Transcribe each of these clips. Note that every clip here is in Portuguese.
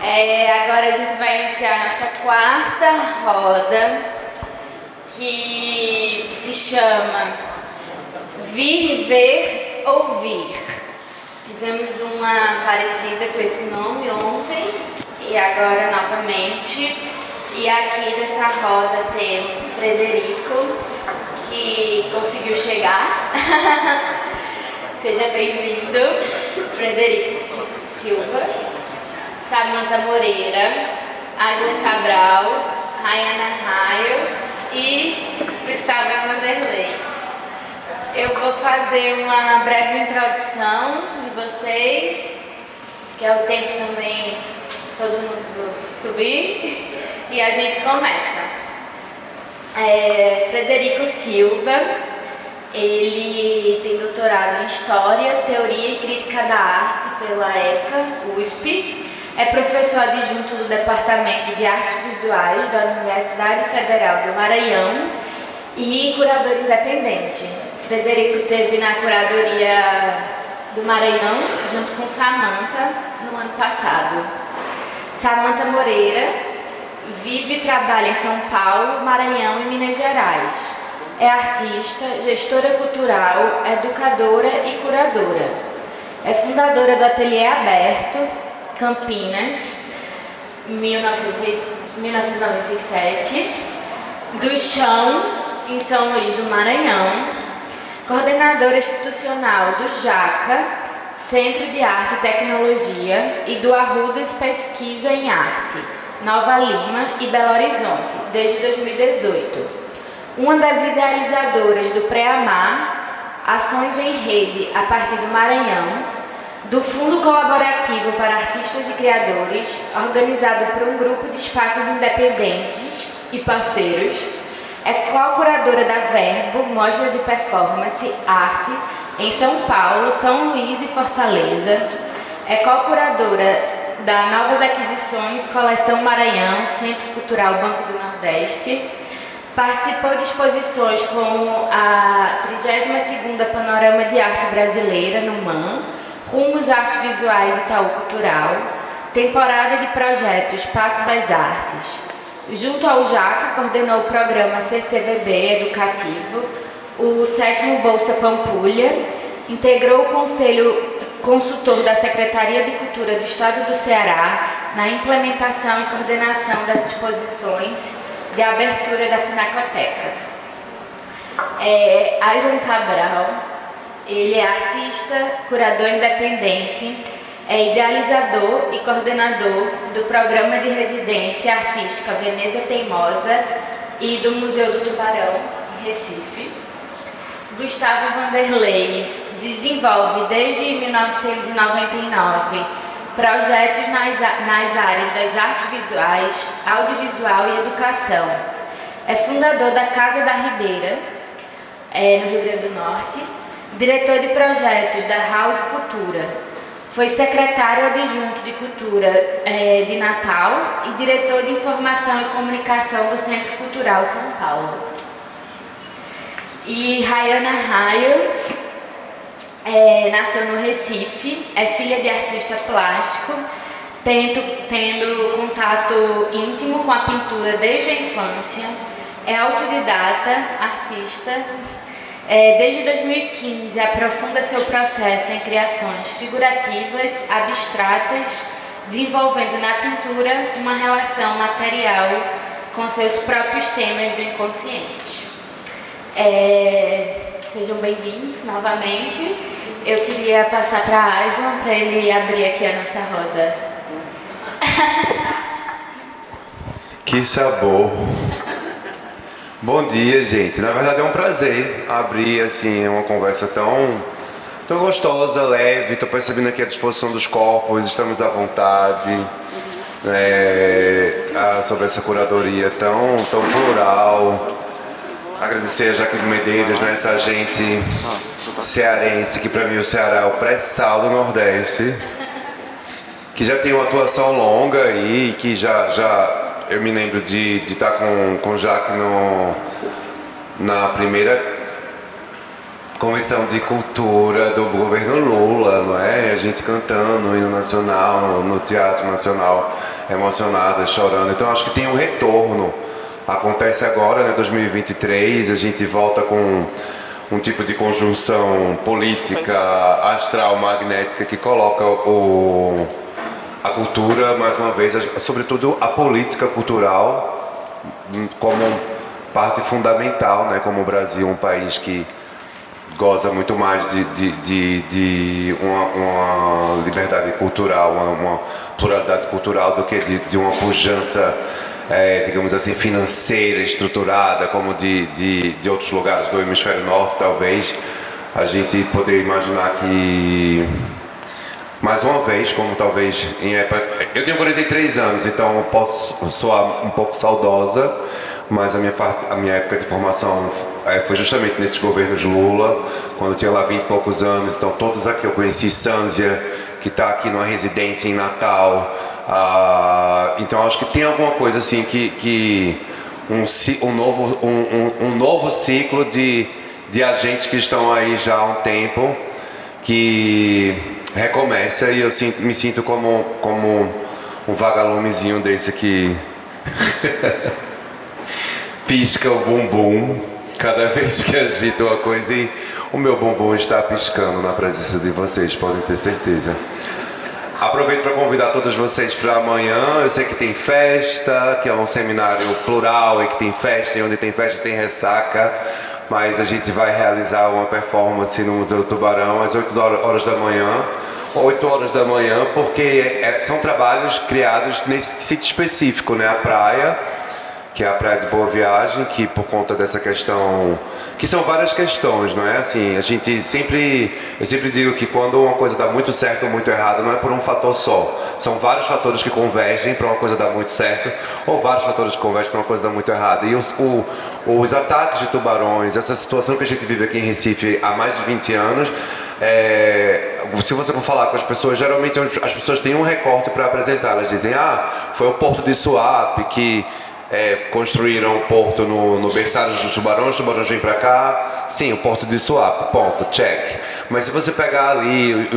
Agora a gente vai iniciar a nossa quarta roda, que se chama Vir, Ver, Ouvir. Tivemos uma parecida com esse nome ontem e agora novamente. E aqui dessa roda temos Frederico, que conseguiu chegar. Seja bem-vindo, Frederico Silva. Samanta Moreira, Aslan Cabral, Rayana Raio e Gustavo Vanderlei. Eu vou fazer uma breve introdução de vocês, que é o tempo também todo mundo subir, e a gente começa. Frederico Silva, ele tem doutorado em História, Teoria e Crítica da Arte pela ECA, USP. É professor adjunto do Departamento de Artes Visuais da Universidade Federal do Maranhão e curador independente. Frederico esteve na curadoria do Maranhão junto com Samanta no ano passado. Samanta Moreira vive e trabalha em São Paulo, Maranhão e Minas Gerais. É artista, gestora cultural, educadora e curadora. É fundadora do Ateliê Aberto, Campinas, 1997, do Chão, em São Luís do Maranhão, coordenadora institucional do JACA, Centro de Arte e Tecnologia, e do Arrudas Pesquisa em Arte, Nova Lima e Belo Horizonte, desde 2018. Uma das idealizadoras do Pré-Amar, Ações em Rede a partir do Maranhão, do Fundo Colaborativo para Artistas e Criadores, organizado por um grupo de espaços independentes e parceiros. É co-curadora da Verbo, Mostra de Performance Arte, em São Paulo, São Luís e Fortaleza. É co-curadora da Novas Aquisições, Coleção Maranhão, Centro Cultural Banco do Nordeste. Participou de exposições como a 32ª Panorama de Arte Brasileira, no MAN, Rumos Artes Visuais Itaú Cultural, temporada de projeto Espaço das Artes. Junto ao JACA, coordenou o programa CCBB Educativo, o 7º Bolsa Pampulha, integrou o Conselho Consultor da Secretaria de Cultura do Estado do Ceará na implementação e coordenação das exposições de abertura da Pinacoteca. Aslan Cabral, ele é artista, curador independente, é idealizador e coordenador do Programa de Residência Artística Veneza Teimosa e do Museu do Tubarão, em Recife. Gustavo Vanderlei desenvolve desde 1999 projetos nas áreas das artes visuais, audiovisual e educação. É fundador da Casa da Ribeira, no Rio Grande do Norte, diretor de projetos da House Cultura. Foi secretário adjunto de Cultura de Natal e diretor de Informação e Comunicação do Centro Cultural São Paulo. E Rayana Raio nasceu no Recife, é filha de artista plástico, tendo contato íntimo com a pintura desde a infância, é autodidata, artista. Desde 2015, aprofunda seu processo em criações figurativas, abstratas, desenvolvendo na pintura uma relação material com seus próprios temas do inconsciente. Sejam bem-vindos novamente. Eu queria passar para Aslan para ele abrir aqui a nossa roda. Que sabor! Bom dia, gente. Na verdade é um prazer abrir assim uma conversa tão gostosa, leve. Estou percebendo aqui a disposição dos corpos, estamos à vontade sobre essa curadoria tão plural. Agradecer a Jaqueline Medeiros, essa gente cearense, que para mim o Ceará é o pré-sal do Nordeste, que já tem uma atuação longa aí, que já eu me lembro de estar com o Jaque na primeira Comissão de Cultura do governo Lula, não é? A gente cantando o hino nacional, no Teatro Nacional, emocionada, chorando. Então acho que tem um retorno. Acontece agora, né, 2023, a gente volta com um tipo de conjunção política, astral, magnética, que coloca a cultura, mais uma vez, sobretudo a política cultural, como parte fundamental, né? Como o Brasil, um país que goza muito mais de uma liberdade cultural, uma pluralidade cultural do que de uma pujança, digamos assim, financeira, estruturada, como de outros lugares do hemisfério norte, talvez. A gente poder imaginar que, mais uma vez, como talvez em época... Eu tenho 43 anos, então eu posso soar um pouco saudosa, mas a minha época de formação foi justamente nesses governos Lula, quando eu tinha lá 20 e poucos anos. Então todos aqui eu conheci Sânzia, que está aqui numa residência em Natal. Então acho que tem alguma coisa assim que um novo ciclo de agentes que estão aí já há um tempo, que recomeça, e eu me sinto como um vagalumezinho desse que pisca o bumbum cada vez que agita uma coisa, e o meu bumbum está piscando na presença de vocês, podem ter certeza. Aproveito para convidar todos vocês para amanhã. Eu sei que tem festa, que é um seminário plural, e que tem festa, e onde tem festa tem ressaca, mas a gente vai realizar uma performance no Museu do Tubarão às 8 horas da manhã. 8 horas da manhã, porque são trabalhos criados nesse sítio específico, né? A praia, que é a Praia de Boa Viagem, que por conta dessa questão, que são várias questões, não é? Assim, eu sempre digo que quando uma coisa dá muito certo ou muito errado, não é por um fator só. São vários fatores que convergem para uma coisa dar muito certo, ou vários fatores que convergem para uma coisa dar muito errado. E os ataques de tubarões, essa situação que a gente vive aqui em Recife há mais de 20 anos, se você for falar com as pessoas, geralmente as pessoas têm um recorte para apresentar. Elas dizem, foi o Porto de Suape que construíram o porto no berçário dos tubarões, os tubarões vêm para cá. Sim, o Porto de Suape, ponto, check. Mas se você pegar ali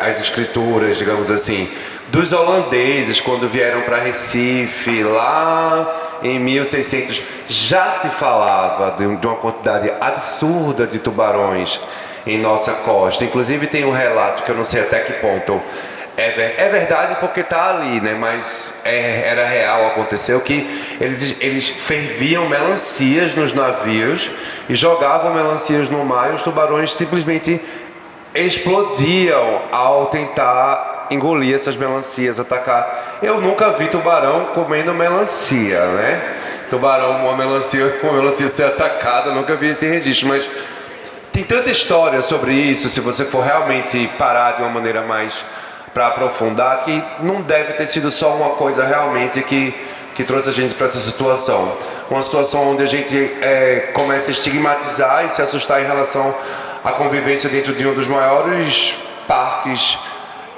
as escrituras, digamos assim, dos holandeses quando vieram para Recife, lá em 1600, já se falava de uma quantidade absurda de tubarões em nossa costa. Inclusive tem um relato que eu não sei até que ponto é verdade, porque está ali, né? Mas era real, aconteceu que eles ferviam melancias nos navios e jogavam melancias no mar, e os tubarões simplesmente explodiam ao tentar engolir essas melancias, atacar. Eu nunca vi tubarão comendo melancia, né? Tubarão, uma melancia ser atacada, nunca vi esse registro, mas tem tanta história sobre isso, se você for realmente parar de uma maneira mais para aprofundar, que não deve ter sido só uma coisa realmente que trouxe a gente para essa situação. Uma situação onde a gente começa a estigmatizar e se assustar em relação à convivência dentro de um dos maiores parques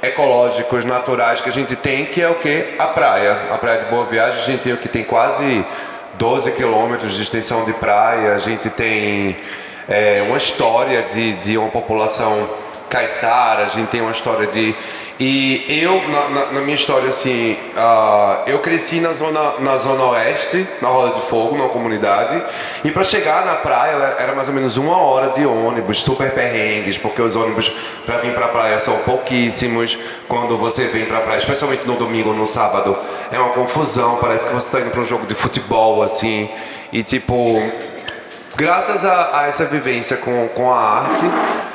ecológicos naturais que a gente tem, que é o quê? A Praia de Boa Viagem. A gente tem o que tem quase 12 quilômetros de extensão de praia. A gente tem uma história de uma população caiçara, a gente tem uma história E eu, na minha história, assim, eu cresci na zona oeste, na Roda de Fogo, numa comunidade, e para chegar na praia era mais ou menos 1 hora de ônibus, super perrengues, porque os ônibus para vir para a praia são pouquíssimos. Quando você vem para a praia, especialmente no domingo ou no sábado, é uma confusão, parece que você está indo para um jogo de futebol, assim, e tipo... Graças a essa vivência com a arte,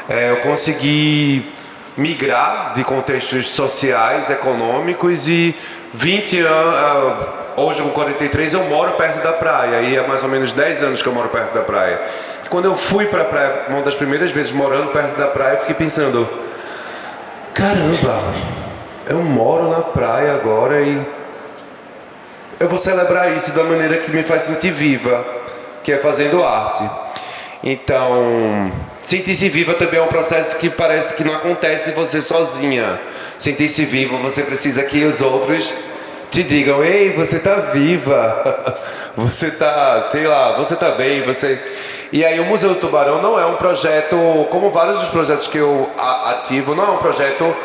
eu consegui migrar de contextos sociais, econômicos, e 20 anos, hoje com 43, eu moro perto da praia, e há mais ou menos 10 anos que eu moro perto da praia. E quando eu fui para a praia, uma das primeiras vezes morando perto da praia, eu fiquei pensando, caramba, eu moro na praia agora e eu vou celebrar isso da maneira que me faz sentir viva, que é fazendo arte. Então, sentir-se viva também é um processo que parece que não acontece você sozinha. Sentir-se viva, você precisa que os outros te digam, ei, você tá viva, você tá, sei lá, você tá bem, você... E aí o Museu do Tubarão não é um projeto, como vários dos projetos que eu ativo, não é um projeto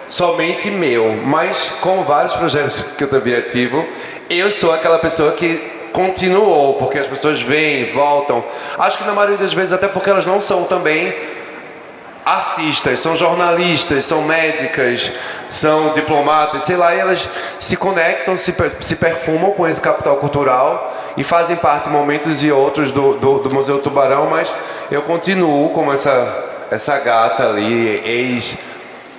somente meu, mas como vários projetos que eu também ativo, eu sou aquela pessoa que continuou, porque as pessoas vêm, voltam. Acho que na maioria das vezes até porque elas não são também artistas, são jornalistas, são médicas, são diplomatas, sei lá, e elas se conectam, se perfumam com esse capital cultural e fazem parte de momentos e outros do Museu Tubarão, mas eu continuo como essa gata ali, ex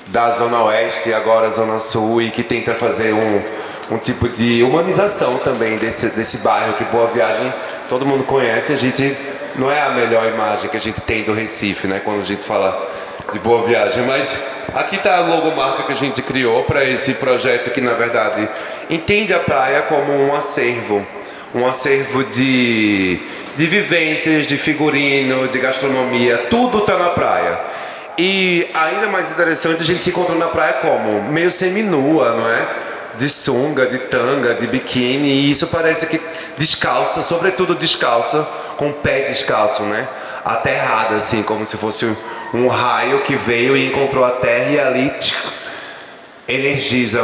da Zona Oeste, agora Zona Sul, e que tenta fazer um tipo de humanização também desse bairro que Boa Viagem todo mundo conhece. A gente não é a melhor imagem que a gente tem do Recife, né, quando a gente fala de Boa Viagem, mas aqui está a logomarca que a gente criou para esse projeto que, na verdade, entende a praia como um acervo de vivências, de figurino, de gastronomia, tudo está na praia. E ainda mais interessante, a gente se encontra na praia como? Meio seminua, não é? De sunga, de tanga, de biquíni, e isso parece que descalça, sobretudo descalça, com o pé descalço, né? Aterrada, assim, como se fosse um raio que veio e encontrou a terra e ali energiza,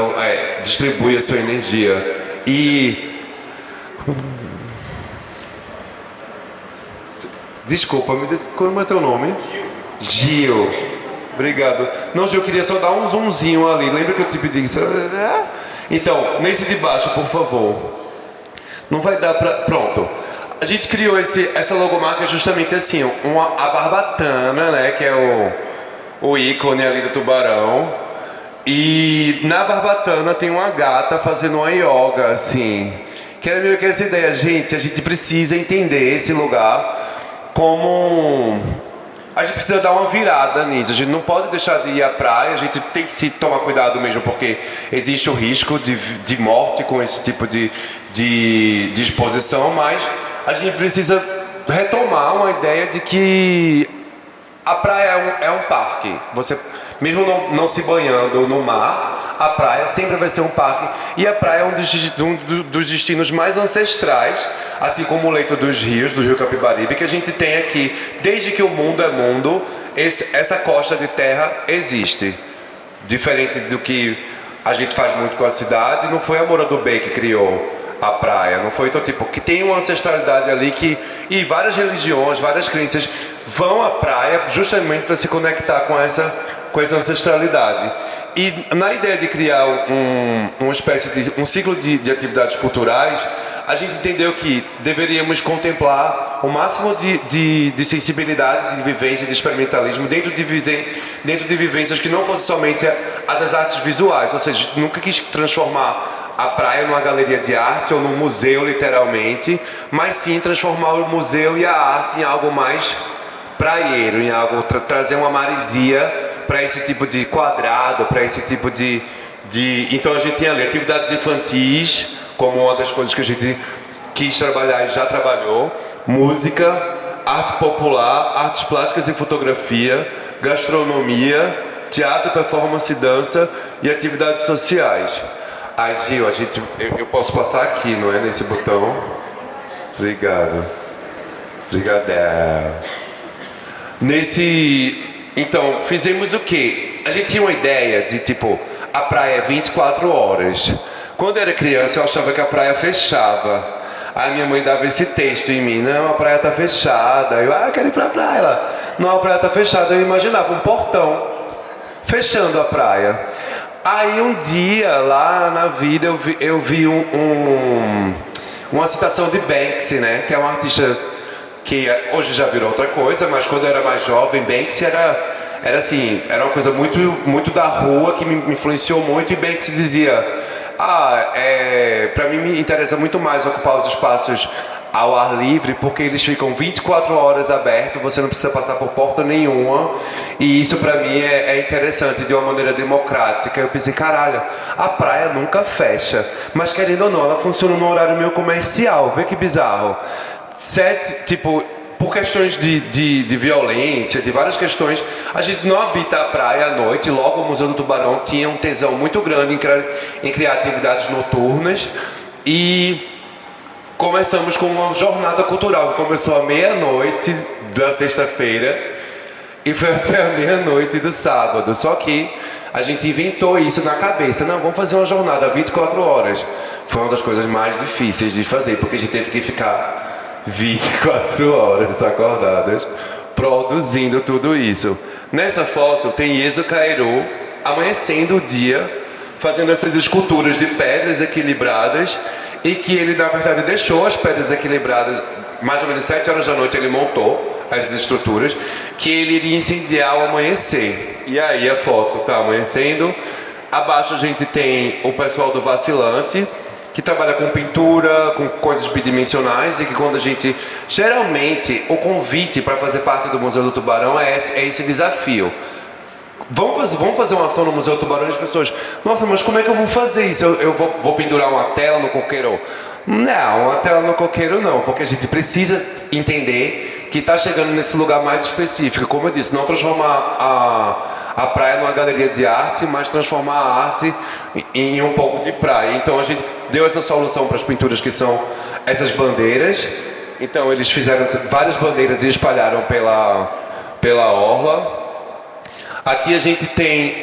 distribui a sua energia. E... Desculpa, como é teu nome? Gil. Obrigado. Não, Gil, eu queria só dar um zoomzinho ali. Lembra que eu te pedi isso? Então, nesse de baixo, por favor. Não vai dar pra... Pronto. A gente criou essa logomarca justamente assim, a barbatana, né, que é o ícone ali do tubarão. E na barbatana tem uma gata fazendo uma yoga, assim. Que era meio que essa ideia, gente, a gente precisa entender esse lugar como... A gente precisa dar uma virada nisso, a gente não pode deixar de ir à praia, a gente tem que tomar cuidado mesmo, porque existe o risco de morte com esse tipo de exposição, mas a gente precisa retomar uma ideia de que a praia é um parque. Você, mesmo não se banhando no mar, a praia sempre vai ser um parque. E a praia é um dos destinos mais ancestrais, assim como o leito dos rios, do rio Capibaribe, que a gente tem aqui. Desde que o mundo é mundo, essa costa de terra existe. Diferente do que a gente faz muito com a cidade, não foi a Moura do Bey que criou a praia, não foi? Então, tipo, que tem uma ancestralidade ali e várias religiões, várias crenças vão à praia justamente para se conectar com essa ancestralidade. E na ideia de criar uma espécie de um ciclo de atividades culturais, a gente entendeu que deveríamos contemplar o máximo de sensibilidade, de vivência, de experimentalismo dentro de vivências que não fosse somente a das artes visuais, ou seja, nunca quis transformar a praia numa galeria de arte ou num museu, literalmente, mas sim transformar o museu e a arte em algo mais praieiro, em algo, trazer uma maresia para esse tipo de quadrado, para esse tipo de... Então a gente tem ali atividades infantis, como uma das coisas que a gente quis trabalhar e já trabalhou, música, arte popular, artes plásticas e fotografia, gastronomia, teatro, performance, dança e atividades sociais. Gil, eu posso passar aqui, não é? Nesse botão. Obrigado. Obrigadão. Então, fizemos o quê? A gente tinha uma ideia de, tipo, a praia é 24 horas. Quando eu era criança, eu achava que a praia fechava. Aí minha mãe dava esse texto em mim. Não, a praia tá fechada. Eu quero ir pra praia. Ela, não, a praia tá fechada. Eu imaginava um portão fechando a praia. Aí um dia, lá na vida, eu vi uma citação de Banksy, né? Que é um artista que hoje já virou outra coisa, mas quando eu era mais jovem, Banksy era assim, era uma coisa muito, muito da rua que me influenciou muito. E Banksy dizia, pra mim me interessa muito mais ocupar os espaços ao ar livre, porque eles ficam 24 horas abertos, você não precisa passar por porta nenhuma, e isso pra mim é interessante, de uma maneira democrática. Eu pensei, caralho, a praia nunca fecha, mas querendo ou não, ela funciona num horário meio comercial, vê que bizarro. por questões de violência, de várias questões, a gente não habita a praia à noite. Logo, o Museu do Tubarão tinha um tesão muito grande em criar atividades noturnas. E começamos com uma jornada cultural que começou à meia-noite da sexta-feira e foi até a meia-noite do sábado. Só que a gente inventou isso na cabeça. Não, vamos fazer uma jornada 24 horas. Foi uma das coisas mais difíceis de fazer, porque a gente teve que ficar 24 horas acordadas produzindo tudo isso. Nessa foto tem Ieso Cairo amanhecendo o dia, fazendo essas esculturas de pedras equilibradas, e que ele na verdade deixou as pedras equilibradas. Mais ou menos 7 horas da noite ele montou as estruturas que ele iria incendiar ao amanhecer. E aí a foto está amanhecendo. Abaixo a gente tem o pessoal do Vacilante, que trabalha com pintura, com coisas bidimensionais, e que quando a gente... Geralmente, o convite para fazer parte do Museu do Tubarão é esse desafio. Vamos fazer uma ação no Museu do Tubarão, e as pessoas... Nossa, mas como é que eu vou fazer isso? Eu vou pendurar uma tela no coqueiro? Não, uma tela no coqueiro não, porque a gente precisa entender que está chegando nesse lugar mais específico. Como eu disse, não transformar a praia numa galeria de arte, mas transformar a arte em um pouco de praia. Então a gente deu essa solução para as pinturas, que são essas bandeiras. Então eles fizeram várias bandeiras e espalharam pela orla. Aqui a gente tem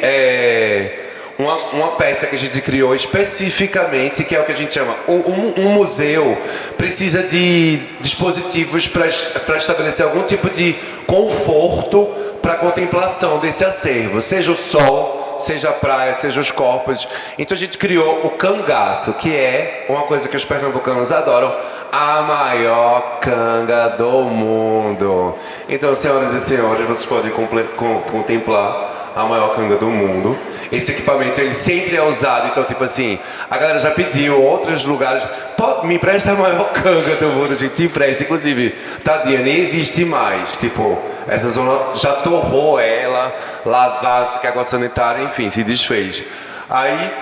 uma peça que a gente criou especificamente, que é o que a gente chama... Um museu precisa de dispositivos para estabelecer algum tipo de conforto para a contemplação desse acervo, seja o sol, seja a praia, seja os corpos. Então a gente criou o cangaço, que é uma coisa que os pernambucanos adoram, a maior canga do mundo. Então, senhoras e senhores, vocês podem contemplar a maior canga do mundo. Esse equipamento ele sempre é usado, então tipo assim, a galera já pediu outros lugares, me empresta a maior canga do mundo, a gente empresta, inclusive, tadinha, nem existe mais, tipo, essa zona já torrou ela, lavaram-se que água sanitária, enfim, se desfez. Aí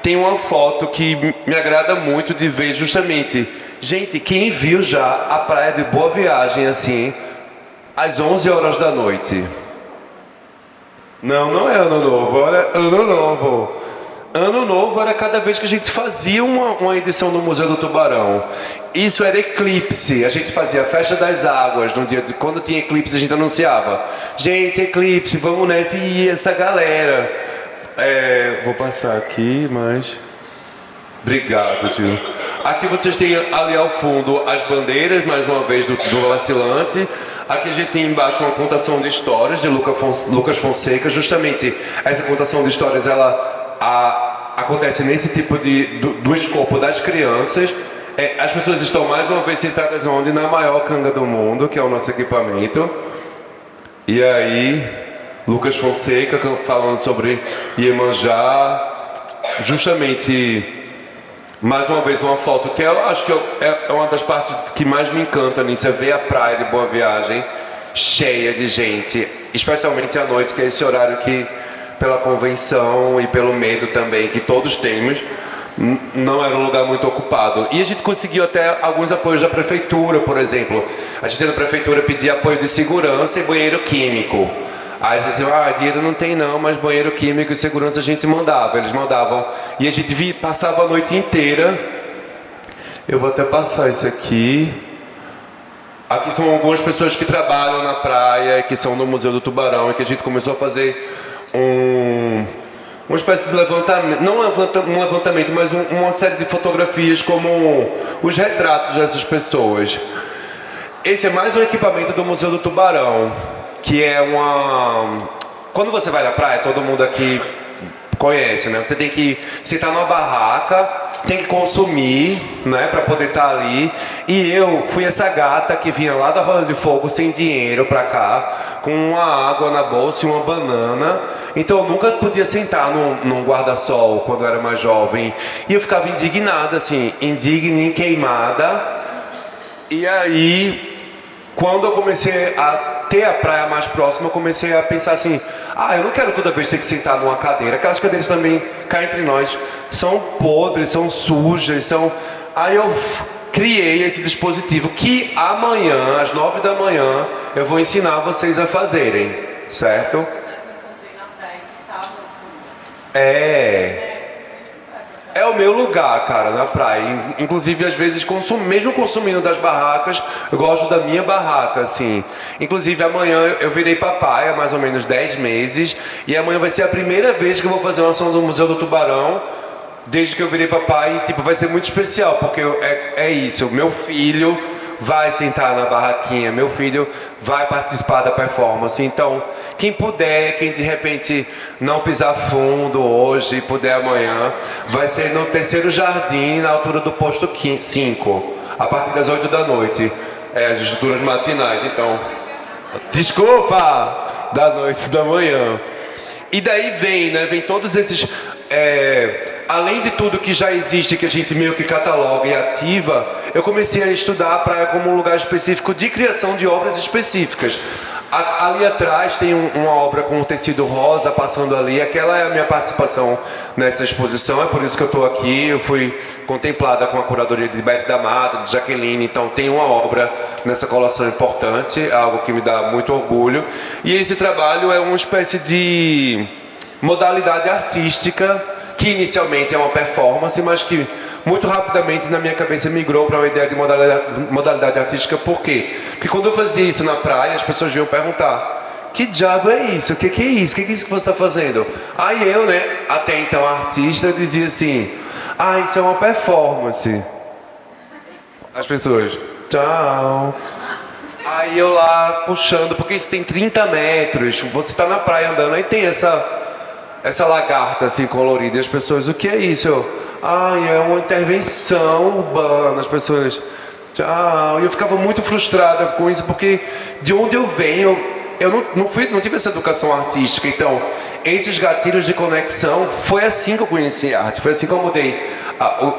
tem uma foto que me agrada muito de ver justamente, gente, quem viu já a praia de Boa Viagem assim, às 11 horas da noite? Não é Ano Novo, olha, Ano Novo. Ano Novo era cada vez que a gente fazia uma edição no Museu do Tubarão. Isso era eclipse, a gente fazia a Festa das Águas, no dia quando tinha eclipse a gente anunciava. Gente, eclipse, vamos nessa, e essa galera. Vou passar aqui, mas... Obrigado, tio. Aqui vocês têm ali ao fundo as bandeiras, mais uma vez, do Vacilante. Aqui a gente tem embaixo uma contação de histórias de Lucas Fonseca. Justamente essa contação de histórias acontece nesse tipo do escopo das crianças. As pessoas estão mais uma vez sentadas onde? Na maior canga do mundo, que é o nosso equipamento. E aí, Lucas Fonseca falando sobre Iemanjá. Justamente... Mais uma vez uma foto que eu acho que é uma das partes que mais me encanta nisso, é ver a praia de Boa Viagem cheia de gente, especialmente à noite, que é esse horário que, pela convenção e pelo medo também que todos temos, não era um lugar muito ocupado. E a gente conseguiu até alguns apoios da prefeitura, por exemplo. A gente da prefeitura pedia apoio de segurança e banheiro químico. Aí eles diziam, dinheiro não tem não, mas banheiro químico e segurança a gente mandava. Eles mandavam. E a gente passava a noite inteira. Eu vou até passar isso aqui. Aqui são algumas pessoas que trabalham na praia, que são no Museu do Tubarão, e que a gente começou a fazer uma espécie de levantamento, não um levantamento, mas uma série de fotografias como os retratos dessas pessoas. Esse é mais um equipamento do Museu do Tubarão, que é quando você vai na praia, todo mundo aqui conhece, né? Você tem que sentar numa barraca, tem que consumir, né, para poder estar ali. E eu fui essa gata que vinha lá da Roda de Fogo sem dinheiro pra cá, com uma água na bolsa e uma banana. Então eu nunca podia sentar num guarda-sol quando eu era mais jovem. E eu ficava indignada, assim, indigna e queimada. E aí, quando eu comecei a ter a praia mais próxima, eu comecei a pensar assim, eu não quero toda vez ter que sentar numa cadeira. Aquelas cadeiras também, cá entre nós, são podres, são sujas, são... Aí eu criei esse dispositivo que amanhã, às 9 da manhã, eu vou ensinar vocês a fazerem, certo? É o meu lugar, cara, na praia. Inclusive, às vezes, mesmo consumindo das barracas, eu gosto da minha barraca, assim. Inclusive, amanhã eu virei papai há mais ou menos 10 meses. E amanhã vai ser a primeira vez que eu vou fazer uma ação do Museu do Tubarão, desde que eu virei papai. E, tipo, vai ser muito especial, porque é isso. Meu filho vai sentar na barraquinha, meu filho vai participar da performance. Então, quem puder, quem de repente não pisar fundo hoje e puder amanhã, vai ser no terceiro jardim, na altura do posto 5, a partir das 8 da noite. As estruturas matinais, então... Desculpa! Da noite, da manhã. E daí vem todos esses... além de tudo que já existe, que a gente meio que cataloga e ativa, eu comecei a estudar a praia como um lugar específico de criação de obras específicas. Ali atrás tem uma obra com um tecido rosa passando ali, aquela é a minha participação nessa exposição, é por isso que eu estou aqui. Eu fui contemplada com a curadoria de Beth da Mata, de Jaqueline, então tem uma obra nessa coleção importante, algo que me dá muito orgulho. E esse trabalho é uma espécie de modalidade artística, que inicialmente é uma performance, mas que muito rapidamente na minha cabeça migrou para uma ideia de modalidade artística. Por quê? Porque quando eu fazia isso na praia, as pessoas vinham perguntar: que diabo é isso? O que é isso? O que é isso que você está fazendo? Aí eu, até então artista, dizia assim: isso é uma performance. As pessoas: tchau. Aí eu lá puxando, porque isso tem 30 metros, você está na praia andando, aí tem essa lagarta assim colorida, e as pessoas: o que é isso? É uma intervenção urbana. As pessoas: tchau. E eu ficava muito frustrada com isso, porque de onde eu venho, eu não tive essa educação artística. Então, esses gatilhos de conexão, foi assim que eu conheci a arte, foi assim que eu mudei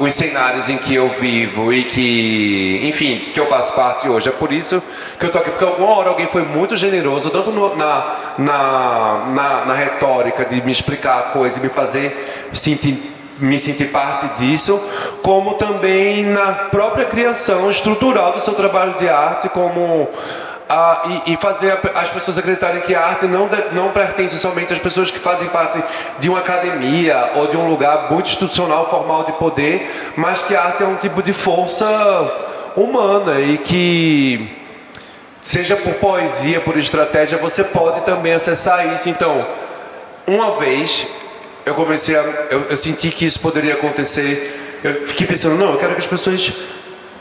os cenários em que eu vivo e que eu faço parte hoje. É por isso que eu tô aqui, porque alguma hora alguém foi muito generoso, tanto na retórica de me explicar a coisa e me fazer me sentir parte disso, como também na própria criação estrutural do seu trabalho de arte, como e fazer as pessoas acreditarem que a arte não pertence somente às pessoas que fazem parte de uma academia ou de um lugar muito institucional, formal de poder, mas que a arte é um tipo de força humana e que, seja por poesia, por estratégia, você pode também acessar isso. Então, uma vez eu senti que isso poderia acontecer. Eu fiquei pensando: não, eu quero que as pessoas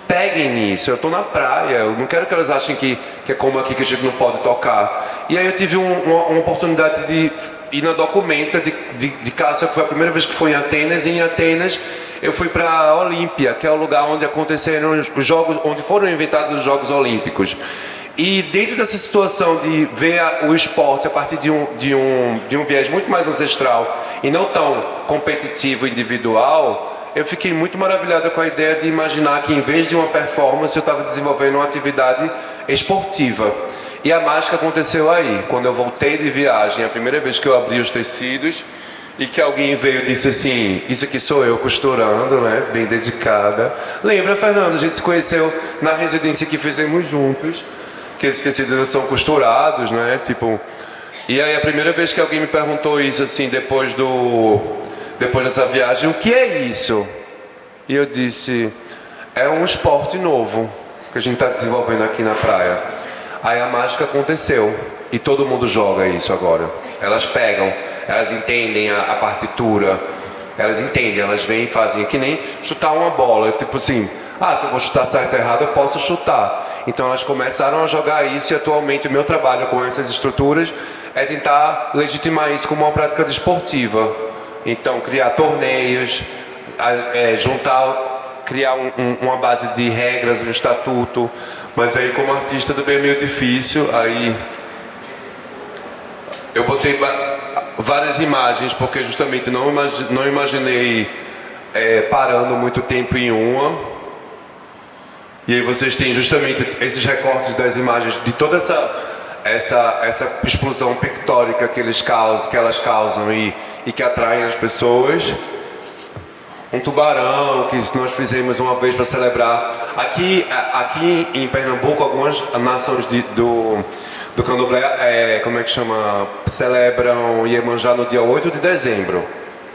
peguem nisso. Eu estou na praia, eu não quero que elas achem que é como aqui, que a gente não pode tocar. E aí eu tive uma oportunidade de ir na Documenta de caça, que foi a primeira vez que fui em Atenas. E em Atenas eu fui para a Olímpia, que é o lugar onde aconteceram os jogos, onde foram inventados os Jogos Olímpicos. E dentro dessa situação de ver o esporte a partir de um viés muito mais ancestral e não tão competitivo individual, eu fiquei muito maravilhada com a ideia de imaginar que, em vez de uma performance, eu estava desenvolvendo uma atividade esportiva. E a mágica aconteceu aí, quando eu voltei de viagem, a primeira vez que eu abri os tecidos, e que alguém veio e disse assim: isso aqui sou eu costurando, bem dedicada. Lembra, Fernando? A gente se conheceu na residência que fizemos juntos, que esses tecidos são costurados, E aí a primeira vez que alguém me perguntou isso, assim, depois dessa viagem: o que é isso? E eu disse: é um esporte novo que a gente está desenvolvendo aqui na praia. Aí a mágica aconteceu e todo mundo joga isso agora. Elas pegam, elas entendem a partitura, elas entendem, elas vêm e fazem. É que nem chutar uma bola, tipo assim: se eu vou chutar certo ou errado, eu posso chutar. Então elas começaram a jogar isso, e atualmente o meu trabalho com essas estruturas é tentar legitimar isso como uma prática desportiva. Então, criar torneios, criar uma base de regras, um estatuto. Mas aí, como artista, também é meio difícil. Aí eu botei várias imagens, porque justamente não imaginei parando muito tempo em uma. E aí vocês têm justamente esses recortes das imagens, de toda essa explosão pictórica que elas causam e que atraem as pessoas. um tubarão que nós fizemos uma vez para celebrar. Aqui em Pernambuco, algumas nações do candomblé, como é que chama? Celebram Iemanjá no dia 8 de dezembro.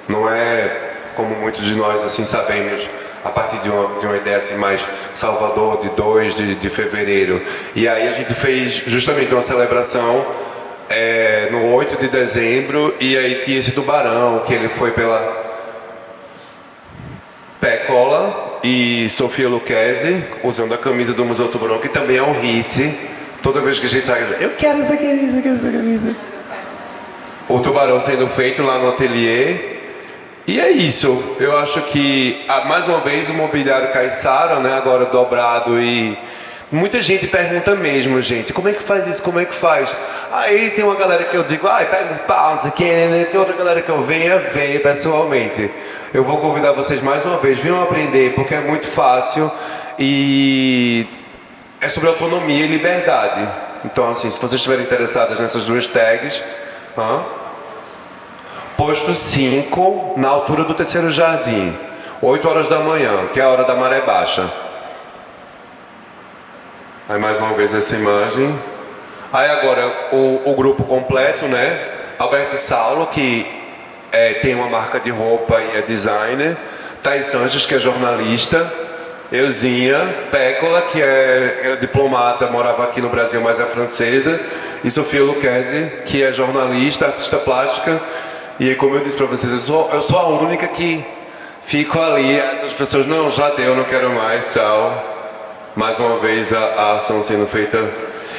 Não é como muitos de nós assim sabemos, a partir de uma ideia assim mais Salvador, de 2 de fevereiro. E aí a gente fez justamente uma celebração no 8 de dezembro, e aí tinha esse tubarão, que ele foi pela Pécola e Sofia Lucchesi, usando a camisa do Museu Tubarão, que também é um hit. Toda vez que a gente sai, eu quero essa camisa, eu quero essa camisa. O tubarão sendo feito lá no ateliê. E é isso. Eu acho que, mais uma vez, o mobiliário Caiçara, né, agora dobrado, e muita gente pergunta mesmo, gente, como é que faz isso, como é que faz? Aí tem uma galera que eu digo, pega um pause, tem outra galera que eu venho pessoalmente. Eu vou convidar vocês mais uma vez, venham aprender, porque é muito fácil e é sobre autonomia e liberdade. Então, assim, se vocês estiverem interessadas nessas duas tags, posto 5, na altura do Terceiro Jardim, 8 horas da manhã, que é a hora da maré baixa. Aí mais uma vez essa imagem. Aí agora o grupo completo, né? Alberto Saulo, que tem uma marca de roupa e é designer. Thais Sanches, que é jornalista. Euzinha Pécola, que era diplomata, morava aqui no Brasil, mas é francesa. E Sofia Lucchesi, que é jornalista, artista plástica. E como eu disse para vocês, eu sou a única que fico ali. Essas pessoas, não, já deu, não quero mais, tchau. Mais uma vez a ação sendo feita.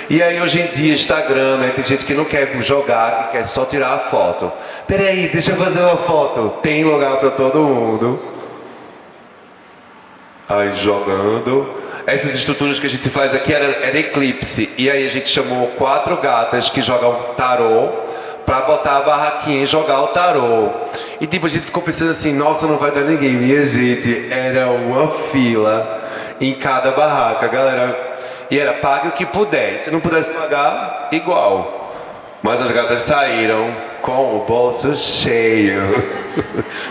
E aí hoje em dia Instagram, né, tem gente que não quer jogar, que quer só tirar a foto. Peraí, deixa eu fazer uma foto. Tem lugar para todo mundo. Aí jogando. Essas estruturas que a gente faz aqui era eclipse. E aí a gente chamou 4 gatas que jogam tarô pra botar a barraquinha e jogar o tarô. E tipo, a gente ficou pensando assim, nossa, não vai dar ninguém. Minha gente, era uma fila em cada barraca, galera. E era pague o que puder. E se não pudesse pagar, igual. Mas as gatas saíram com o bolso cheio.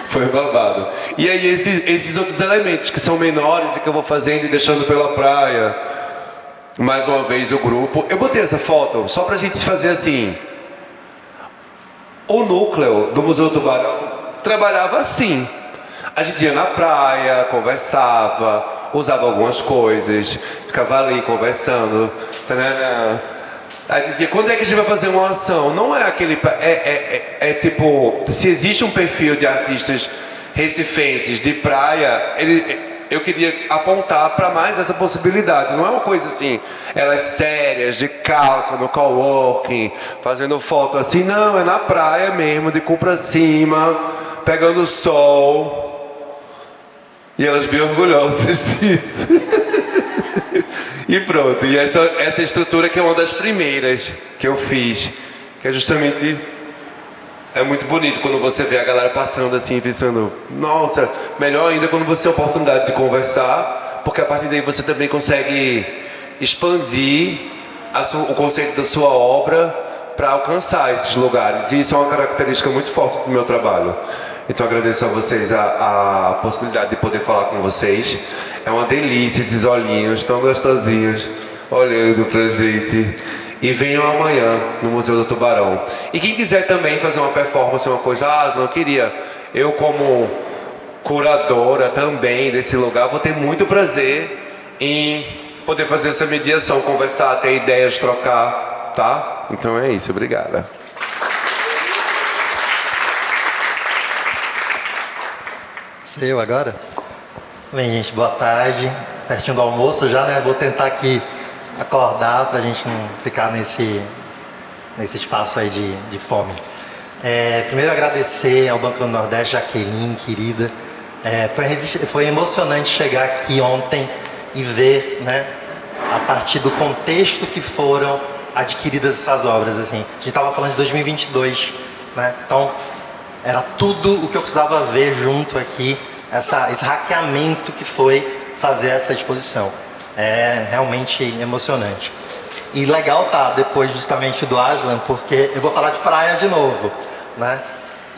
Foi babado. E aí esses outros elementos que são menores e que eu vou fazendo e deixando pela praia. Mais uma vez o grupo. Eu botei essa foto só pra gente fazer assim. O núcleo do Museu Tubarão trabalhava assim. A gente ia na praia, conversava, usava algumas coisas, ficava ali conversando. Aí dizia, quando é que a gente vai fazer uma ação? Não é aquele... tipo, se existe um perfil de artistas recifenses de praia, eu queria apontar para mais essa possibilidade. Não é uma coisa assim, elas sérias, de calça, no coworking, fazendo foto assim. Não, é na praia mesmo, de cu pra cima, pegando sol. E elas bem orgulhosas disso. E pronto, e essa estrutura que é uma das primeiras que eu fiz, que é justamente... É muito bonito quando você vê a galera passando assim, pensando, nossa, melhor ainda quando você tem a oportunidade de conversar, porque a partir daí você também consegue expandir o conceito da sua obra para alcançar esses lugares. E isso é uma característica muito forte do meu trabalho. Então agradeço a vocês a possibilidade de poder falar com vocês. É uma delícia esses olhinhos tão gostosinhos olhando pra gente. E venham amanhã no Museu do Tubarão. E quem quiser também fazer uma performance, uma coisa, não queria. Eu como curadora também desse lugar, vou ter muito prazer em poder fazer essa mediação, conversar, ter ideias, trocar, tá? Então é isso, obrigada. Sou eu agora? Bem, gente, boa tarde. Pertinho do almoço já, né? Vou tentar aqui acordar pra gente não ficar nesse espaço aí de fome. Primeiro agradecer ao Banco do Nordeste, Jaqueline, querida. Foi emocionante chegar aqui ontem e ver, né, a partir do contexto que foram adquiridas essas obras. Assim. A gente estava falando de 2022, né? Então era tudo o que eu precisava ver junto aqui, esse hackeamento que foi fazer essa exposição. É realmente emocionante. E legal depois justamente do Aslan, porque eu vou falar de praia de novo, né?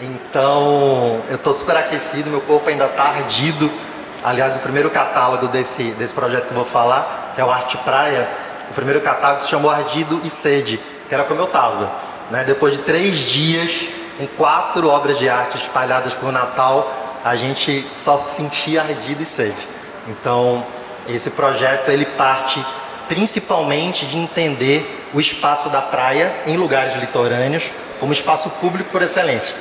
Então, eu estou super aquecido, meu corpo ainda está ardido. Aliás, o primeiro catálogo desse projeto que eu vou falar, que é o Arte Praia, o primeiro catálogo se chamou Ardido e Sede, que era como eu estava. Né? Depois de 3 dias, com 4 obras de arte espalhadas por Natal, a gente só se sentia ardido e sede. Então, esse projeto ele parte principalmente de entender o espaço da praia em lugares litorâneos como espaço público por excelência.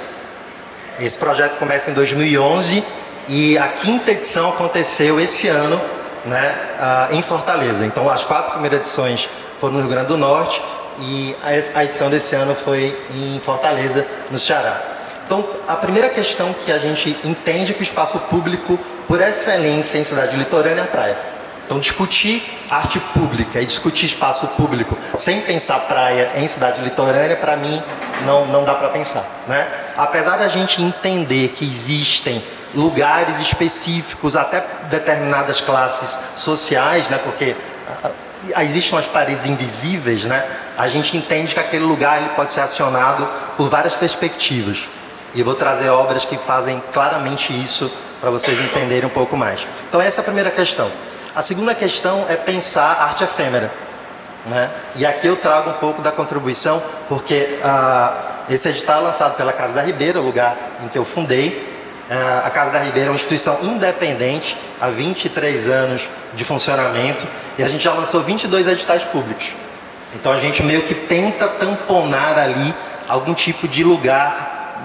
Esse projeto começa em 2011 e a 5ª edição aconteceu esse ano, né, em Fortaleza. Então, as 4 primeiras edições foram no Rio Grande do Norte e a edição desse ano foi em Fortaleza, no Ceará. Então, a primeira questão que a gente entende é que o espaço público por excelência em cidade litorânea é a praia. Então, discutir arte pública e discutir espaço público sem pensar praia em cidade litorânea, para mim, não dá para pensar, né? Apesar da gente entender que existem lugares específicos, até determinadas classes sociais, né? Porque existem umas paredes invisíveis, né? A gente entende que aquele lugar ele pode ser acionado por várias perspectivas. E eu vou trazer obras que fazem claramente isso para vocês entenderem um pouco mais. Então, essa é a primeira questão. A segunda questão é pensar arte efêmera, né? E aqui eu trago um pouco da contribuição, porque esse edital é lançado pela Casa da Ribeira, o lugar em que eu fundei. A Casa da Ribeira é uma instituição independente, há 23 anos de funcionamento, e a gente já lançou 22 editais públicos. Então a gente meio que tenta tamponar ali algum tipo de lugar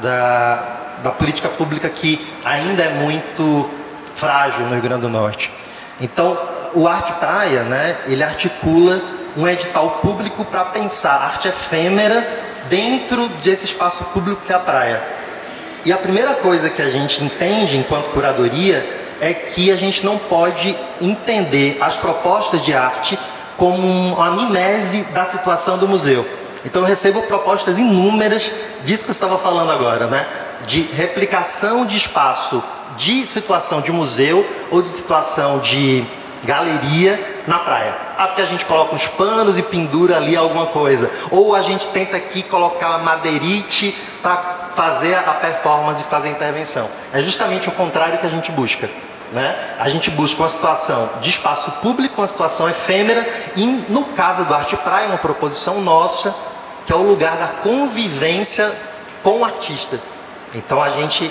da política pública que ainda é muito frágil no Rio Grande do Norte. Então, o Arte Praia, né, ele articula um edital público para pensar arte efêmera dentro desse espaço público que é a praia. E a primeira coisa que a gente entende enquanto curadoria é que a gente não pode entender as propostas de arte como uma mimese da situação do museu. Então eu recebo propostas inúmeras disso que você estava falando agora, né? De replicação de espaço de situação de museu ou de situação de galeria na praia. Porque a gente coloca uns panos e pendura ali alguma coisa. Ou a gente tenta aqui colocar madeirite para fazer a performance e fazer a intervenção. É justamente o contrário que a gente busca, né? A gente busca uma situação de espaço público, uma situação efêmera e, no caso do Arte Praia, uma proposição nossa, que é o lugar da convivência com o artista. Então a gente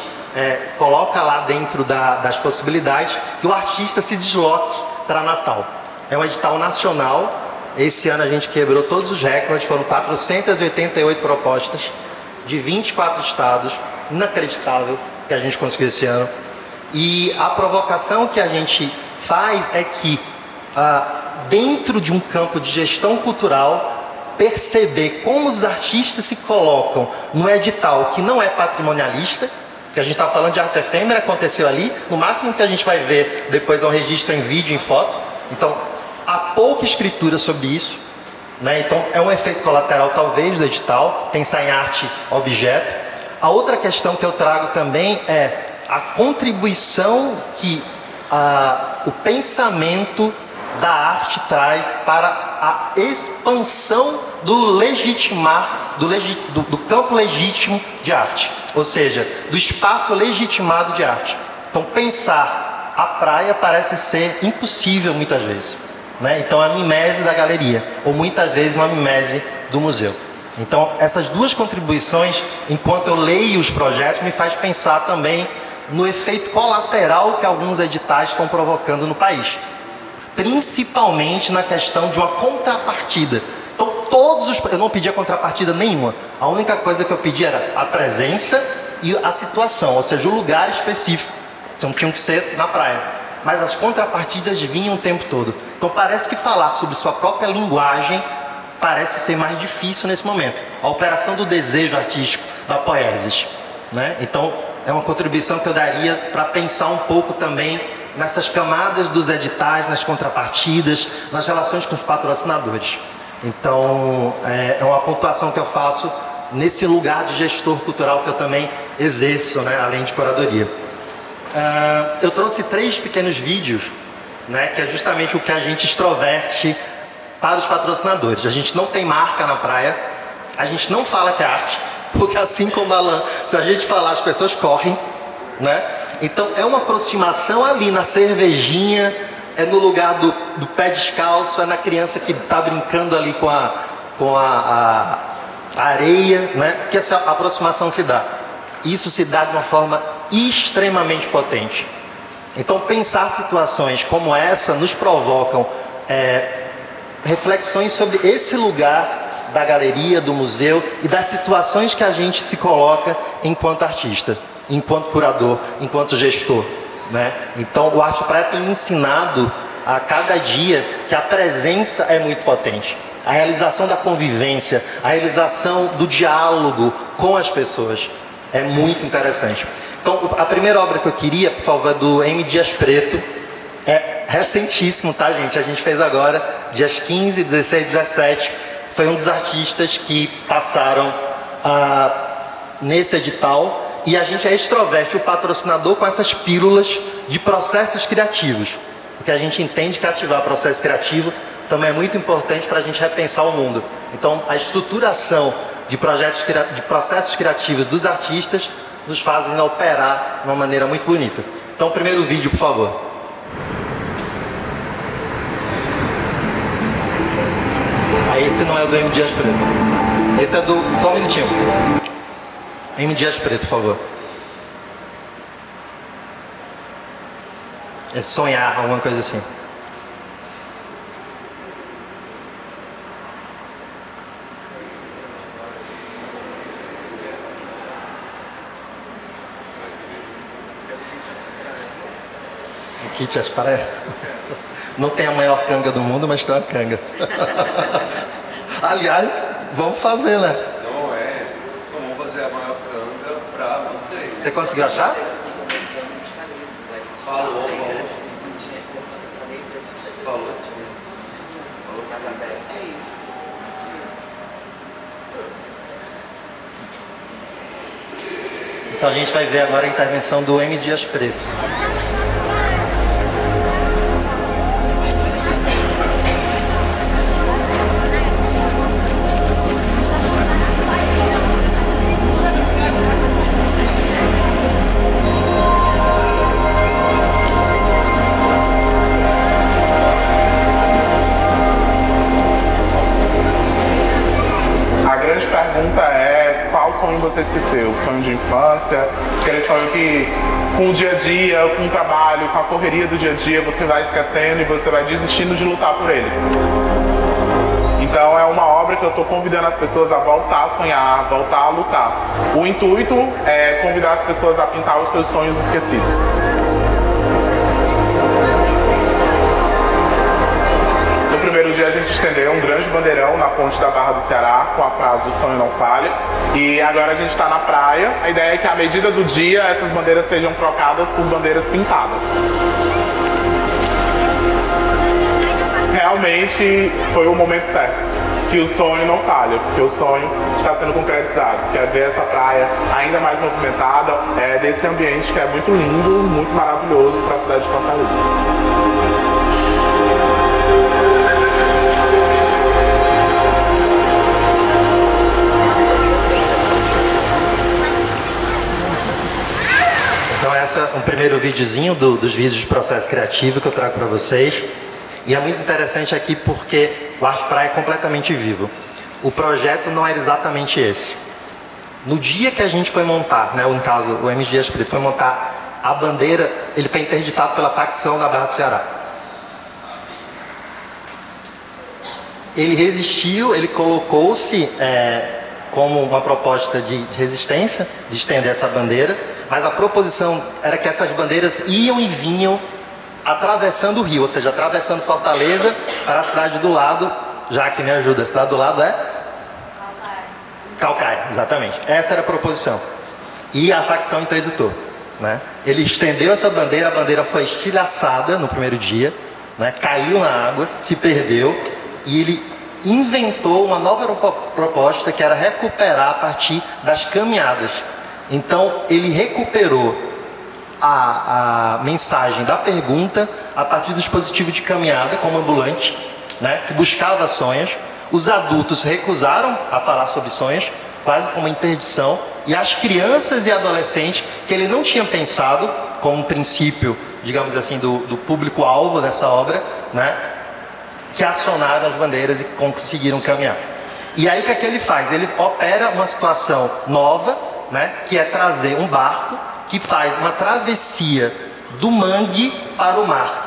coloca lá dentro das possibilidades que o artista se desloque para Natal. É um edital nacional. Esse ano a gente quebrou todos os recordes, foram 488 propostas de 24 estados, inacreditável que a gente conseguiu esse ano. E a provocação que a gente faz é que, dentro de um campo de gestão cultural, perceber como os artistas se colocam num edital que não é patrimonialista, que a gente está falando de arte efêmera, aconteceu ali, no máximo que a gente vai ver depois é um registro em vídeo, em foto. Então, há pouca escritura sobre isso, né? Então, é um efeito colateral talvez do edital, pensar em arte objeto. A outra questão que eu trago também é a contribuição que o pensamento da arte traz para a expansão do legitimar, do campo legítimo de arte, ou seja, do espaço legitimado de arte. Então, pensar a praia parece ser impossível muitas vezes, né? Então, a mimese da galeria, ou muitas vezes uma mimese do museu. Então, essas duas contribuições, enquanto eu leio os projetos, me faz pensar também no efeito colateral que alguns editais estão provocando no país. Principalmente na questão de uma contrapartida. Então, eu não pedi a contrapartida nenhuma. A única coisa que eu pedi era a presença e a situação, ou seja, o lugar específico. Então, tinham que ser na praia. Mas as contrapartidas vinham o tempo todo. Então, parece que falar sobre sua própria linguagem parece ser mais difícil nesse momento. A operação do desejo artístico, da poesis, né? Então, é uma contribuição que eu daria para pensar um pouco também nessas camadas dos editais, nas contrapartidas, nas relações com os patrocinadores. Então, é uma pontuação que eu faço nesse lugar de gestor cultural que eu também exerço, né, além de curadoria. Eu trouxe 3 pequenos vídeos, né, que é justamente o que a gente extroverte para os patrocinadores. A gente não tem marca na praia, a gente não fala que é arte, Porque assim como Alan, se a gente falar, as pessoas correm, né? Então é uma aproximação ali na cervejinha, é no lugar do pé descalço, é na criança que está brincando ali com a areia, né? Que essa aproximação se dá. Isso se dá de uma forma extremamente potente. Então pensar situações como essa nos provocam reflexões sobre esse lugar da galeria, do museu e das situações que a gente se coloca enquanto artista, enquanto curador, enquanto gestor, né? Então o Arte Praia tem ensinado a cada dia que a presença é muito potente. A realização da convivência, a realização do diálogo com as pessoas é muito interessante. Então a primeira obra que eu queria, por favor, é do M. Dias Preto. É recentíssimo, tá, gente? A gente fez agora, dias 15, 16, 17. Foi um dos artistas que passaram nesse edital. E a gente é extroverte, o patrocinador, com essas pílulas de processos criativos. Porque a gente entende que ativar processo criativo também é muito importante para a gente repensar o mundo. Então, a estruturação de processos criativos dos artistas nos fazem operar de uma maneira muito bonita. Então, primeiro vídeo, por favor. Esse não é do M. Dias Preto. Esse é do... Só um minutinho. M. Dias Preto, por favor. É sonhar, alguma coisa assim. O Kit Asparé? Não tem a maior canga do mundo, mas tem uma canga. Aliás, vamos fazer, né? Não é. Vamos fazer a maior canga pra vocês. Você conseguiu achar? Falou. Então a gente vai ver agora a intervenção do M. Dias Preto. Sonho você esqueceu? Sonho de infância, aquele sonho que com o dia a dia, com o trabalho, com a correria do dia a dia, você vai esquecendo e você vai desistindo de lutar por ele. Então é uma obra que eu estou convidando as pessoas a voltar a sonhar, voltar a lutar. O intuito é convidar as pessoas a pintar os seus sonhos esquecidos. No primeiro dia a gente estendeu um grande bandeirão na ponte da Barra do Ceará com a frase "O sonho não falha". E agora a gente está na praia. A ideia é que à medida do dia essas bandeiras sejam trocadas por bandeiras pintadas. Realmente foi o momento certo, que o sonho não falha, porque o sonho está sendo concretizado, que é ver essa praia ainda mais movimentada, desse ambiente que é muito lindo, muito maravilhoso para a cidade de Fortaleza. Então esse é um primeiro videozinho dos vídeos de processo criativo que eu trago para vocês. E é muito interessante aqui porque o Arte Praia é completamente vivo. O projeto não era exatamente esse. No dia que a gente foi montar, né, no caso o M. Dias Preto foi montar a bandeira, ele foi interditado pela facção da Barra do Ceará. Ele resistiu, ele colocou-se como uma proposta de resistência, de estender essa bandeira, mas a proposição era que essas bandeiras iam e vinham atravessando o rio, ou seja, atravessando Fortaleza para a cidade do lado. Já que me ajuda, a cidade do lado é? Calcaia, exatamente. Essa era a proposição. E a facção então editou, né? Ele estendeu essa bandeira, a bandeira foi estilhaçada no primeiro dia, né? Caiu na água, se perdeu, e ele inventou uma nova proposta que era recuperar a partir das caminhadas. Então ele recuperou a mensagem da pergunta a partir do dispositivo de caminhada como ambulante, né, que buscava sonhos. Os adultos recusaram a falar sobre sonhos, quase como uma interdição, e as crianças e adolescentes que ele não tinha pensado como um princípio, digamos assim, do público-alvo dessa obra, né, que acionaram as bandeiras e conseguiram caminhar. E aí o que é que ele faz? Ele opera uma situação nova, né, que é trazer um barco que faz uma travessia do mangue para o mar.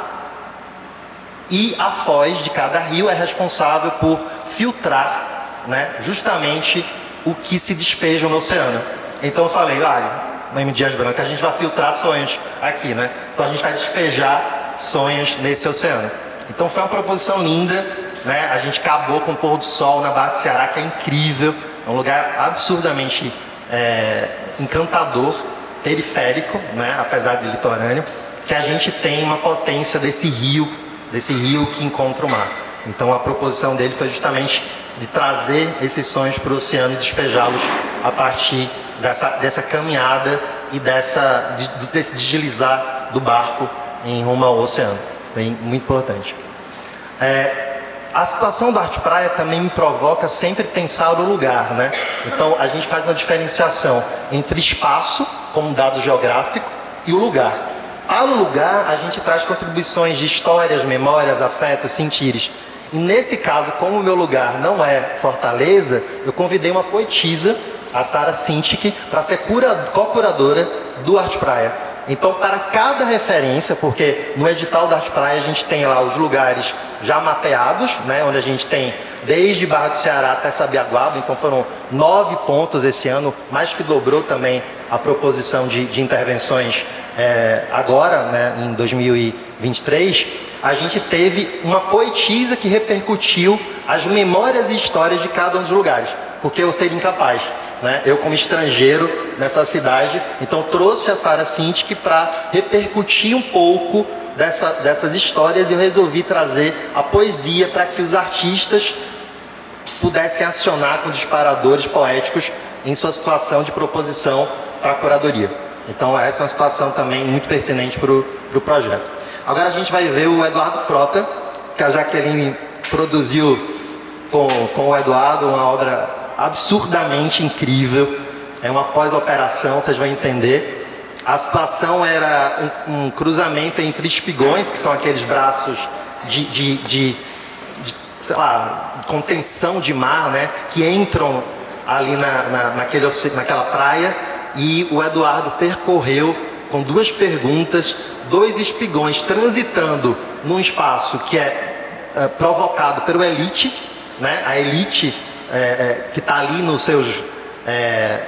E a foz de cada rio é responsável por filtrar, né, justamente o que se despeja no oceano. Então eu falei, olha, no M. Dias Branco, a gente vai filtrar sonhos aqui, né? Então a gente vai despejar sonhos nesse oceano. Então foi uma proposição linda, né? A gente acabou com o pôr do sol na Barra do Ceará, que é incrível, é um lugar absurdamente encantador, periférico, né? Apesar de litorâneo, que a gente tem uma potência desse rio que encontra o mar. Então a proposição dele foi justamente de trazer esses sonhos para o oceano e despejá-los a partir dessa caminhada e desse deslizar do barco em rumo ao oceano. Bem, muito importante. A situação do Arte Praia também me provoca sempre pensar no lugar, né? Então a gente faz uma diferenciação entre espaço, como dado geográfico, e o lugar. Para o lugar, a gente traz contribuições de histórias, memórias, afetos, sentires. E nesse caso, como o meu lugar não é Fortaleza, eu convidei uma poetisa, a Sara Sintic, para ser co-curadora do Arte Praia. Então, para cada referência, porque no edital da Arte Praia a gente tem lá os lugares já mapeados, né, onde a gente tem desde Barra do Ceará até Sabiaguaba, então foram 9 pontos esse ano, mais que dobrou também a proposição de intervenções agora, né, em 2023, a gente teve uma poetisa que repercutiu as memórias e histórias de cada um dos lugares, porque eu seria incapaz, né? Eu como estrangeiro nessa cidade, então trouxe a Sara Sintic para repercutir um pouco dessas histórias, e eu resolvi trazer a poesia para que os artistas pudessem acionar com disparadores poéticos em sua situação de proposição para a curadoria. Então essa é uma situação também muito pertinente para o projeto. Agora a gente vai ver o Eduardo Frota, que a Jaqueline produziu com o Eduardo, uma obra absurdamente incrível. É uma pós-operação, vocês vão entender. A situação era um cruzamento entre espigões, que são aqueles braços de sei lá, contenção de mar, né, que entram ali naquela praia, e o Eduardo percorreu com 2 perguntas, 2 espigões transitando num espaço que é provocado pelo elite, né, a elite que está ali nos seus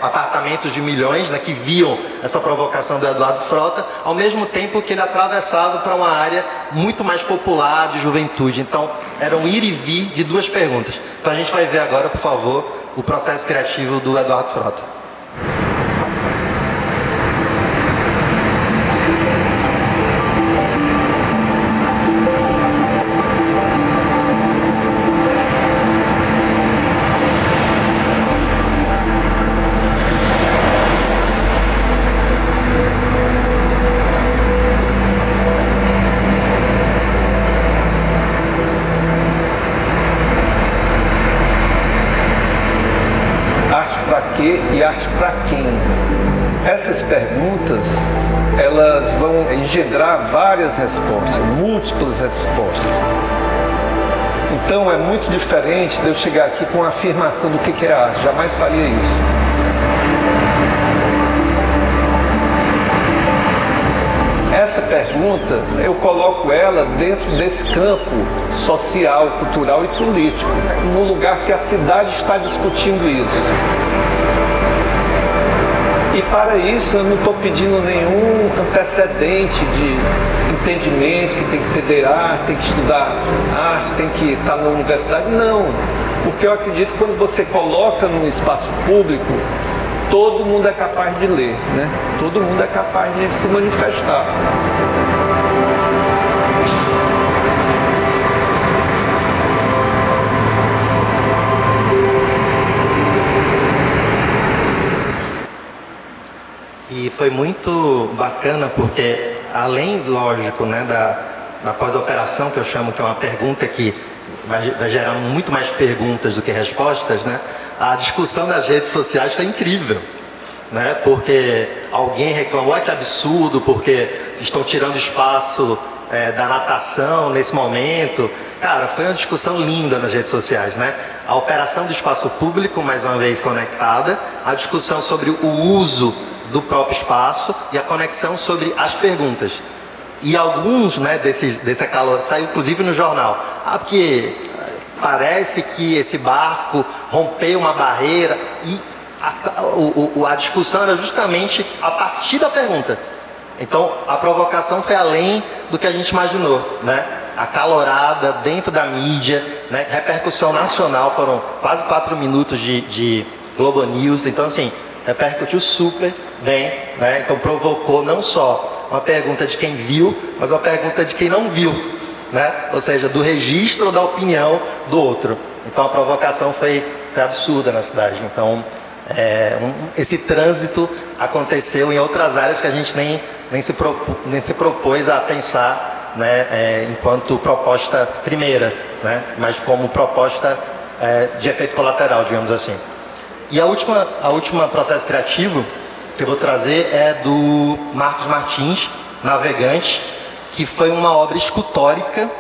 apartamentos de milhões, né, que viam essa provocação do Eduardo Frota, ao mesmo tempo que ele atravessava para uma área muito mais popular, de juventude. Então, era um ir e vir de 2 perguntas. Então a gente vai ver agora, por favor, o processo criativo do Eduardo Frota. E arte para quem? Essas perguntas, elas vão engendrar várias respostas, múltiplas respostas. Então é muito diferente de eu chegar aqui com a afirmação do que é arte, jamais faria isso. Essa pergunta, eu coloco ela dentro desse campo social, cultural e político, no lugar que a cidade está discutindo isso. E para isso eu não estou pedindo nenhum antecedente de entendimento, que tem que ter arte, tem que estudar arte, tem que estar na universidade. Não, porque eu acredito que quando você coloca num espaço público, todo mundo é capaz de ler, né? Todo mundo é capaz de se manifestar. E foi muito bacana porque, além, lógico, né, da pós-operação, que eu chamo que é uma pergunta que vai gerar muito mais perguntas do que respostas, né? a discussão nas redes sociais foi incrível, né? Porque alguém reclamou, que absurdo, porque estão tirando espaço da natação nesse momento. Cara, foi uma discussão linda nas redes sociais, né? A operação do espaço público, mais uma vez conectada, a discussão sobre o uso do próprio espaço e a conexão sobre as perguntas. E alguns, né, desse calor, saiu inclusive no jornal, porque parece que esse barco rompeu uma barreira, e a discussão era justamente a partir da pergunta. Então a provocação foi além do que a gente imaginou, né? Acalorada dentro da mídia, né? Repercussão nacional, foram quase 4 minutos de Globo News, então assim, repercutiu super bem, né? Então provocou não só uma pergunta de quem viu, mas uma pergunta de quem não viu, né? Ou seja, do registro ou da opinião do outro. Então a provocação foi absurda na cidade. Então esse trânsito aconteceu em outras áreas que a gente nem se propôs a pensar, né? Enquanto proposta primeira, né? Mas como proposta de efeito colateral, digamos assim. E a última processo criativo que eu vou trazer é do Marcos Martins, Navegante, que foi uma obra escultórica,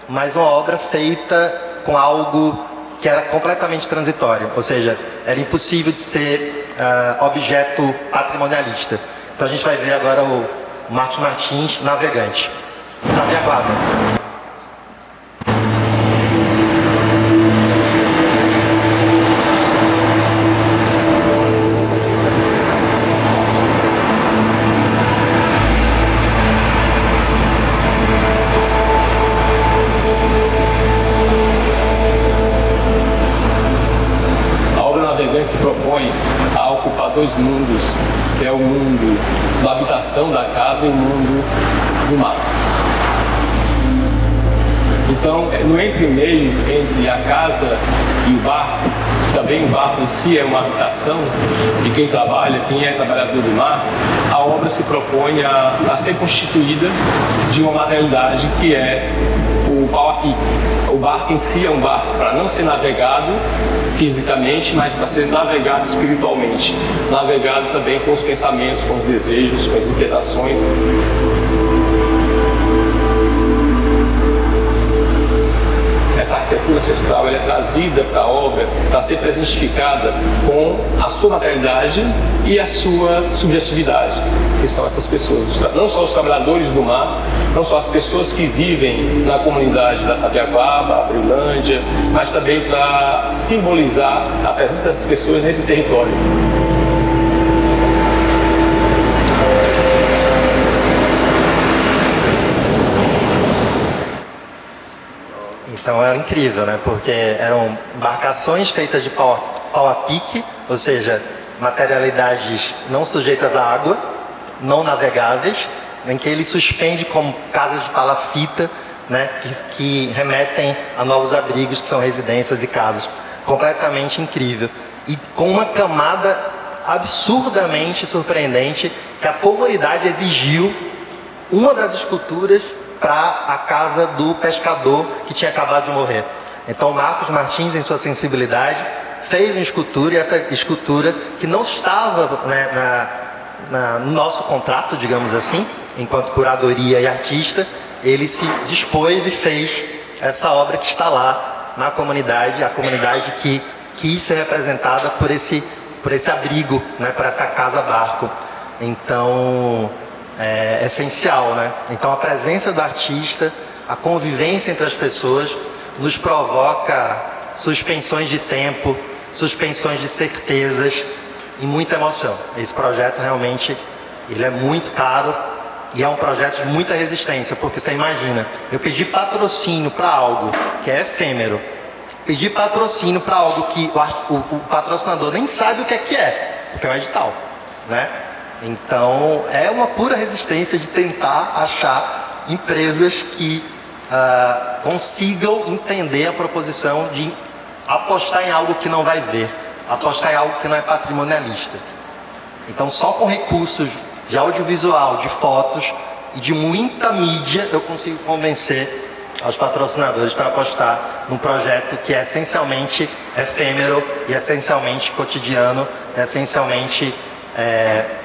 mas uma obra feita com algo que era completamente transitório, ou seja, era impossível de ser objeto patrimonialista. Então a gente vai ver agora o Marcos Martins, Navegante. Sabiaguaba. Se propõe a ocupar 2 mundos, que é o mundo da habitação da casa e o mundo do mar. Então, no entre-meio entre a casa e o barco, também o barco em si é uma habitação de quem trabalha, quem é trabalhador do mar, a obra se propõe a ser constituída de uma materialidade que é o pau a pique. O barco em si é um barco para não ser navegado fisicamente, mas para ser navegado espiritualmente. Navegado também com os pensamentos, com os desejos, com as inquietações. Essa arquitetura ancestral ela é trazida para a obra para ser presentificada com a sua materialidade e a sua subjetividade, que são essas pessoas, não só os trabalhadores do mar, não só as pessoas que vivem na comunidade da Sabiaguaba, Abrilândia, mas também para simbolizar a presença dessas pessoas nesse território. Então era incrível, né? Porque eram embarcações feitas de pau a pique, ou seja, materialidades não sujeitas à água, não navegáveis, em que ele suspende como casas de palafita, né? Que remetem a novos abrigos, que são residências e casas. Completamente incrível. E com uma camada absurdamente surpreendente, que a comunidade exigiu uma das esculturas para a casa do pescador que tinha acabado de morrer. Então Marcos Martins, em sua sensibilidade, fez uma escultura, e essa escultura que não estava, né, no nosso contrato, digamos assim, enquanto curadoria e artista, ele se dispôs e fez essa obra que está lá na comunidade, a comunidade que quis ser representada por esse abrigo, né, por essa casa-barco. Então é essencial, né? Então a presença do artista, a convivência entre as pessoas nos provoca suspensões de tempo, suspensões de certezas e muita emoção. Esse projeto realmente ele é muito caro e é um projeto de muita resistência, porque você imagina, eu pedi patrocínio para algo que é efêmero, pedi patrocínio para algo que o patrocinador nem sabe o que é, porque é um edital, né? Então, é uma pura resistência de tentar achar empresas que consigam entender a proposição de apostar em algo que não vai ver, apostar em algo que não é patrimonialista. Então, só com recursos de audiovisual, de fotos e de muita mídia, eu consigo convencer aos patrocinadores para apostar num projeto que é essencialmente efêmero e essencialmente cotidiano, essencialmente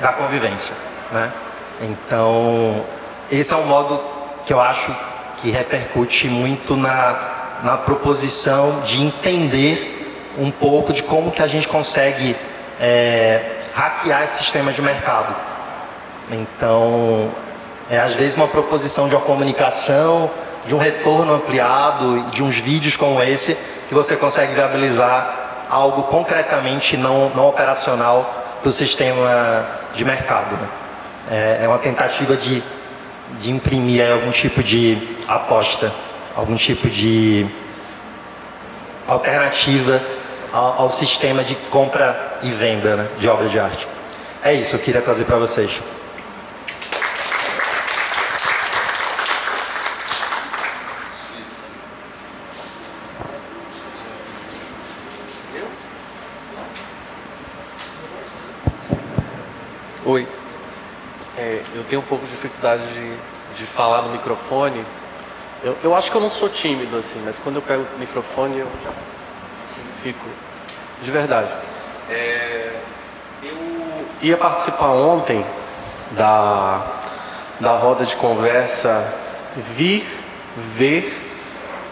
da convivência, né? Então, esse é um modo que eu acho que repercute muito na proposição de entender um pouco de como que a gente consegue hackear esse sistema de mercado. Então, às vezes uma proposição de uma comunicação, de um retorno ampliado, de uns vídeos como esse, que você consegue viabilizar algo concretamente não operacional para o sistema de mercado, né? É uma tentativa de imprimir algum tipo de aposta, algum tipo de alternativa ao sistema de compra e venda, né, de obra de arte. É isso que eu queria trazer para vocês. Oi. Eu tenho um pouco de dificuldade de falar no microfone. Eu acho que eu não sou tímido, assim, mas quando eu pego o microfone eu já fico de verdade. Eu ia participar ontem da roda de conversa Vir, Ver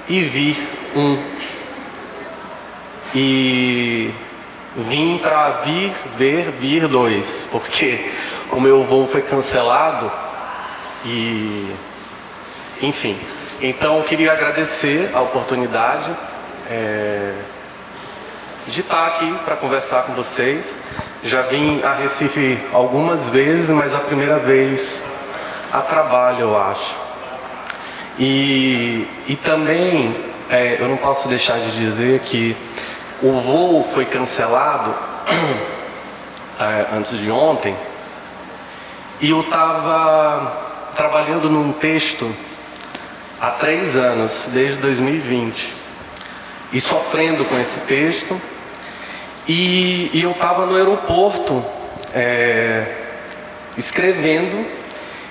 e Vir 1. E vim para Vir, Ver, Vir 2, porque o meu voo foi cancelado e, enfim. Então eu queria agradecer a oportunidade de estar aqui para conversar com vocês. Já vim a Recife algumas vezes, mas a primeira vez a trabalho, eu acho. E também eu não posso deixar de dizer que o voo foi cancelado antes de ontem, e eu estava trabalhando num texto há 3 anos, desde 2020, e sofrendo com esse texto, e eu estava no aeroporto escrevendo,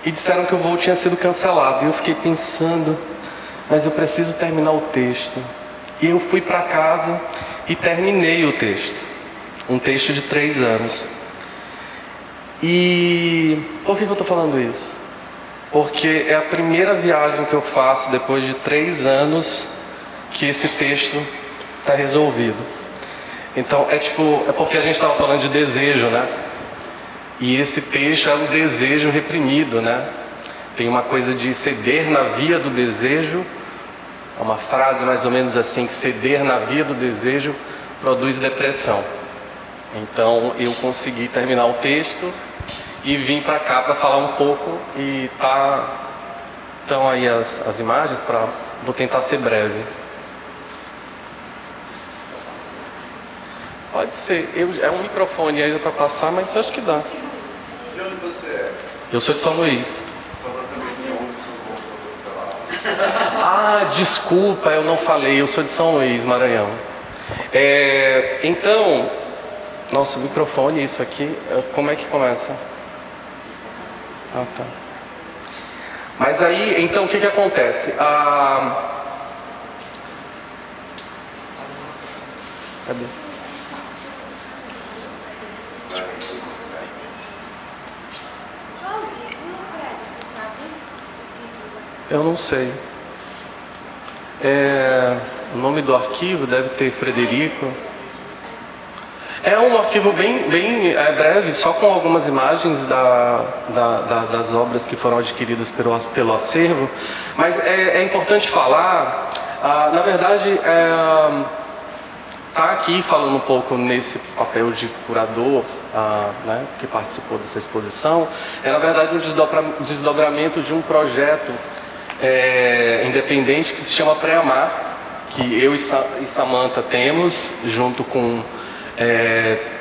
e disseram que o voo tinha sido cancelado, e eu fiquei pensando, mas eu preciso terminar o texto. E eu fui para casa e terminei o texto, um texto de 3 anos. E por que eu estou falando isso? Porque é a primeira viagem que eu faço depois de 3 anos que esse texto está resolvido. Então é porque a gente estava falando de desejo, né? E esse texto é um desejo reprimido, né? Tem uma coisa de ceder na via do desejo. É uma frase mais ou menos assim, que ceder na via do desejo produz depressão. Então eu consegui terminar o texto e vim para cá para falar um pouco, e estão aí as imagens, vou tentar ser breve. Pode ser, é um microfone ainda para passar, mas acho que dá. De onde você é? Eu sou de São Luís. Só para saber que onde o seu voo foi cancelado. Ah, desculpa, eu não falei, eu sou de São Luís, Maranhão. Então, nosso microfone, isso aqui, como é que começa? Ah, tá. Mas aí, então, o que acontece? Cadê? Eu não sei. O nome do arquivo deve ter Frederico. É um arquivo bem breve, só com algumas imagens das obras que foram adquiridas pelo acervo. Mas é importante falar, na verdade, tá aqui falando um pouco nesse papel de curador, né, que participou dessa exposição, na verdade um desdobramento de um projeto independente que se chama Pré-Amar, que eu e Samantha temos, junto com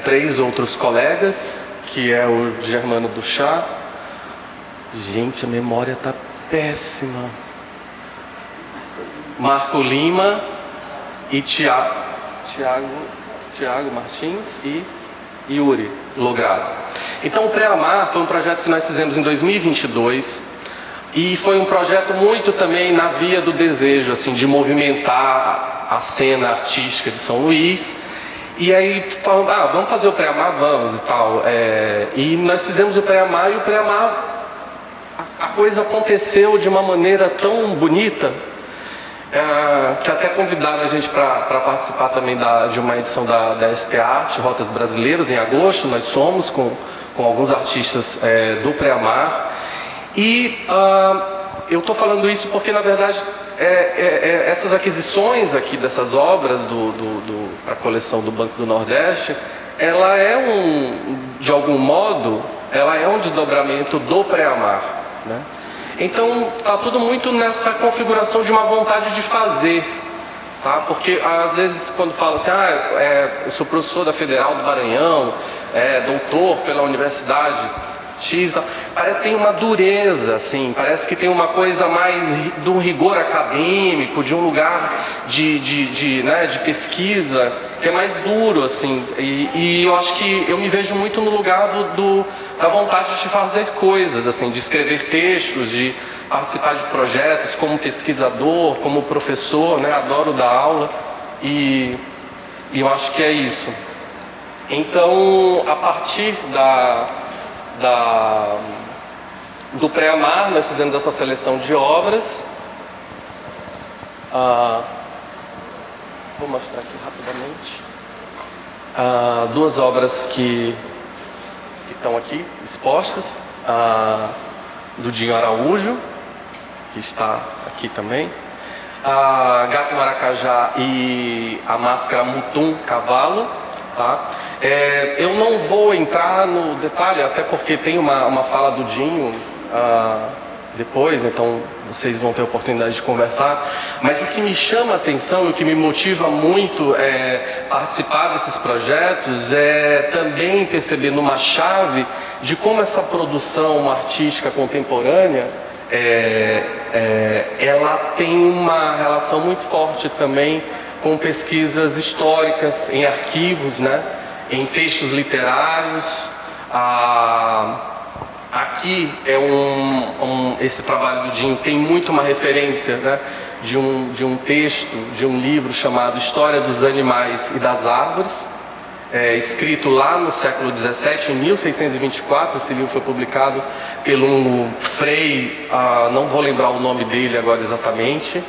3 outros colegas, que é o Germano do Chá. Gente, a memória tá péssima. Marco Lima e Tiago Martins e Yuri Logrado. Então o Pré-Amar foi um projeto que nós fizemos em 2022, E foi um projeto muito também na via do desejo, assim, de movimentar a cena artística de São Luís. E aí falando, vamos fazer o Pré-Amar? Vamos e tal. E nós fizemos o Pré-Amar, e o Pré-Amar, a coisa aconteceu de uma maneira tão bonita, que até convidaram a gente para participar também de uma edição da SP Arte, Rotas Brasileiras, em agosto. Nós somos com alguns artistas do Pré-Amar. E eu estou falando isso porque, na verdade, essas aquisições aqui dessas obras para a coleção do Banco do Nordeste, ela de algum modo, ela é um desdobramento do Pré-Amar, né? Então, está tudo muito nessa configuração de uma vontade de fazer, tá? Porque, às vezes, quando fala assim, eu sou professor da Federal do Maranhão, doutor pela Universidade X, parece que tem uma dureza, assim, parece que tem uma coisa mais de um rigor acadêmico, de um lugar de pesquisa, que é mais duro, assim, e eu acho que eu me vejo muito no lugar da vontade de fazer coisas, assim, de escrever textos, de participar de projetos como pesquisador, como professor, né? Adoro dar aula, e eu acho que é isso. Então, a partir do Pré-Amar, nós fizemos essa seleção de obras. Vou mostrar aqui rapidamente. Duas obras que estão aqui expostas. Do Dinho Araújo, que está aqui também. Gato Maracajá e a Máscara Mutum Cavalo. Tá? Eu não vou entrar no detalhe, até porque tem uma fala do Dinho depois, então vocês vão ter a oportunidade de conversar. Mas o que me chama a atenção e o que me motiva muito participar desses projetos é também perceber numa chave de como essa produção artística contemporânea ela tem uma relação muito forte também com pesquisas históricas, em arquivos, né? Em textos literários. Aqui esse trabalho do Dinho tem muito uma referência, né? de um texto, de um livro chamado História dos Animais e das Árvores, escrito lá no século XVII, em 1624. Esse livro foi publicado pelo um frei, não vou lembrar o nome dele agora exatamente,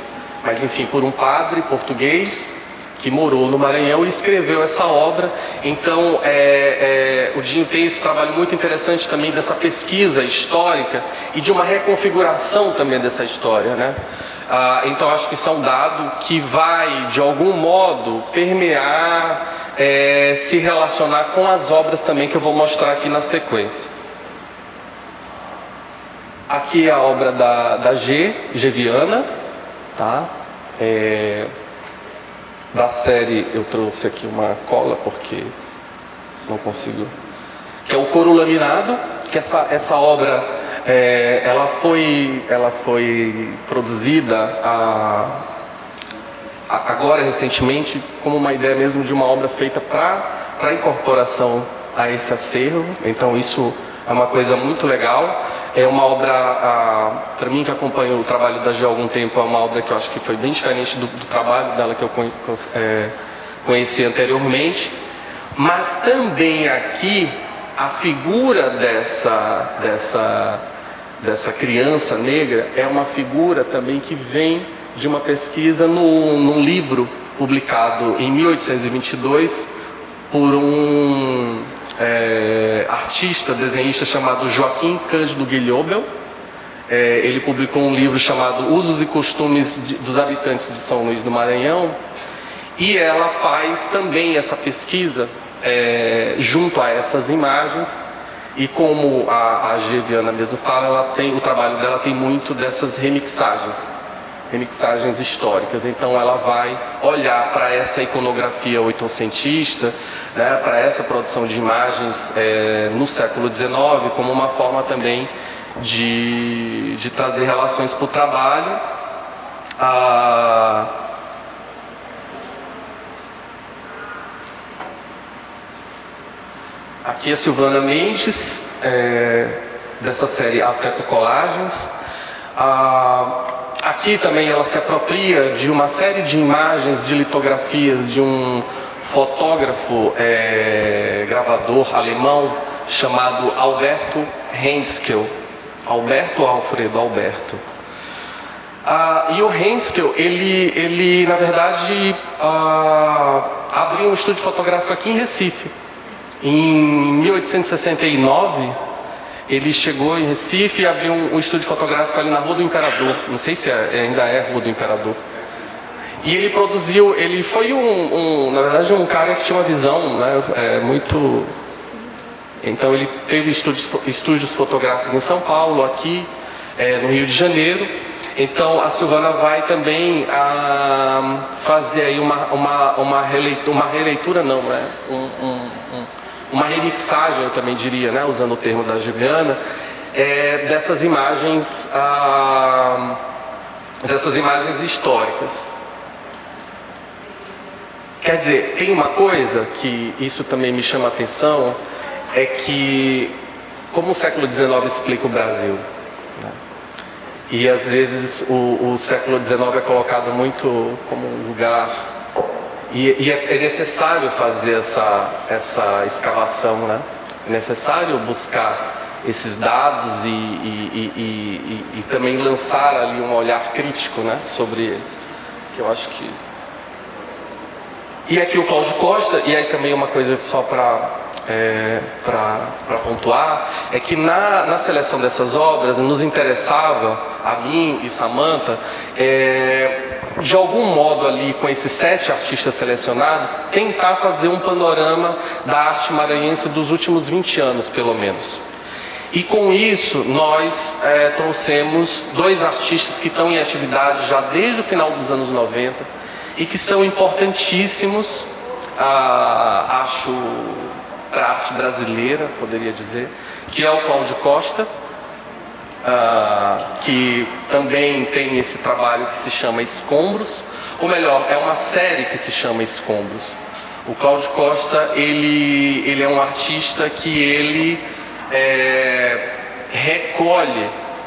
mas enfim, por um padre português que morou no Maranhão e escreveu essa obra. Então, o Dinho tem esse trabalho muito interessante também dessa pesquisa histórica e de uma reconfiguração também dessa história, né? Então, acho que isso é um dado que vai, de algum modo, permear, se relacionar com as obras também que eu vou mostrar aqui na sequência. Aqui é a obra da G. Viana, tá? Da série, eu trouxe aqui uma cola porque não consigo, que é o Coro Laminado, que essa obra ela foi produzida agora recentemente como uma ideia mesmo de uma obra feita para incorporação a esse acervo. Então isso é uma coisa muito legal. É uma obra, para mim que acompanho o trabalho da G há algum tempo, é uma obra que eu acho que foi bem diferente do trabalho dela que eu conheci anteriormente. Mas também aqui, a figura dessa criança negra é uma figura também que vem de uma pesquisa num livro publicado em 1822 por um artista, desenhista chamado Joaquim Cândido Guilhobel. Ele publicou um livro chamado Usos e Costumes dos Habitantes de São Luís do Maranhão, e ela faz também essa pesquisa junto a essas imagens. E como a G. Viana mesmo fala, o trabalho dela tem muito dessas remixagens históricas. Então ela vai olhar para essa iconografia oitocentista, né, para essa produção de imagens no século XIX, como uma forma também de trazer relações para o trabalho. Aqui é Silvana Mendes, dessa série Afeto Colagens. Aqui também ela se apropria de uma série de imagens, de litografias de um fotógrafo, gravador alemão chamado Alberto Henschel. Alberto Alfredo Alberto. E o Henschel, ele na verdade abriu um estúdio fotográfico aqui em Recife. Em 1869, ele chegou em Recife e abriu um estúdio fotográfico ali na Rua do Imperador. Não sei se ainda é Rua do Imperador. E ele produziu, ele foi na verdade, um cara que tinha uma visão, né, muito... Então ele teve estúdios fotográficos em São Paulo, aqui, no Rio de Janeiro. Então a Silvana vai também fazer aí uma releitura, não, né? Uma remixagem, eu também diria, né? Usando o termo da Juliana, dessas imagens históricas. Quer dizer, tem uma coisa que isso também me chama a atenção, é que como o século XIX explica o Brasil, né? E às vezes o século XIX é colocado muito como um lugar, e é necessário fazer essa escavação, né? É necessário buscar esses dados e também lançar ali um olhar crítico, né, sobre eles, que eu acho que... E aqui o Cláudio Costa, e aí também uma coisa só para pontuar, é que na seleção dessas obras nos interessava, a mim e Samantha, de algum modo ali, com esses 7 artistas selecionados, tentar fazer um panorama da arte maranhense dos últimos 20 anos, pelo menos. E com isso, nós trouxemos 2 artistas que estão em atividade já desde o final dos anos 90, e que são importantíssimos, acho, para a arte brasileira, poderia dizer, que é o Cláudio Costa, que também tem esse trabalho que se chama Escombros, ou melhor, é uma série que se chama Escombros. O Cláudio Costa, ele é um artista que ele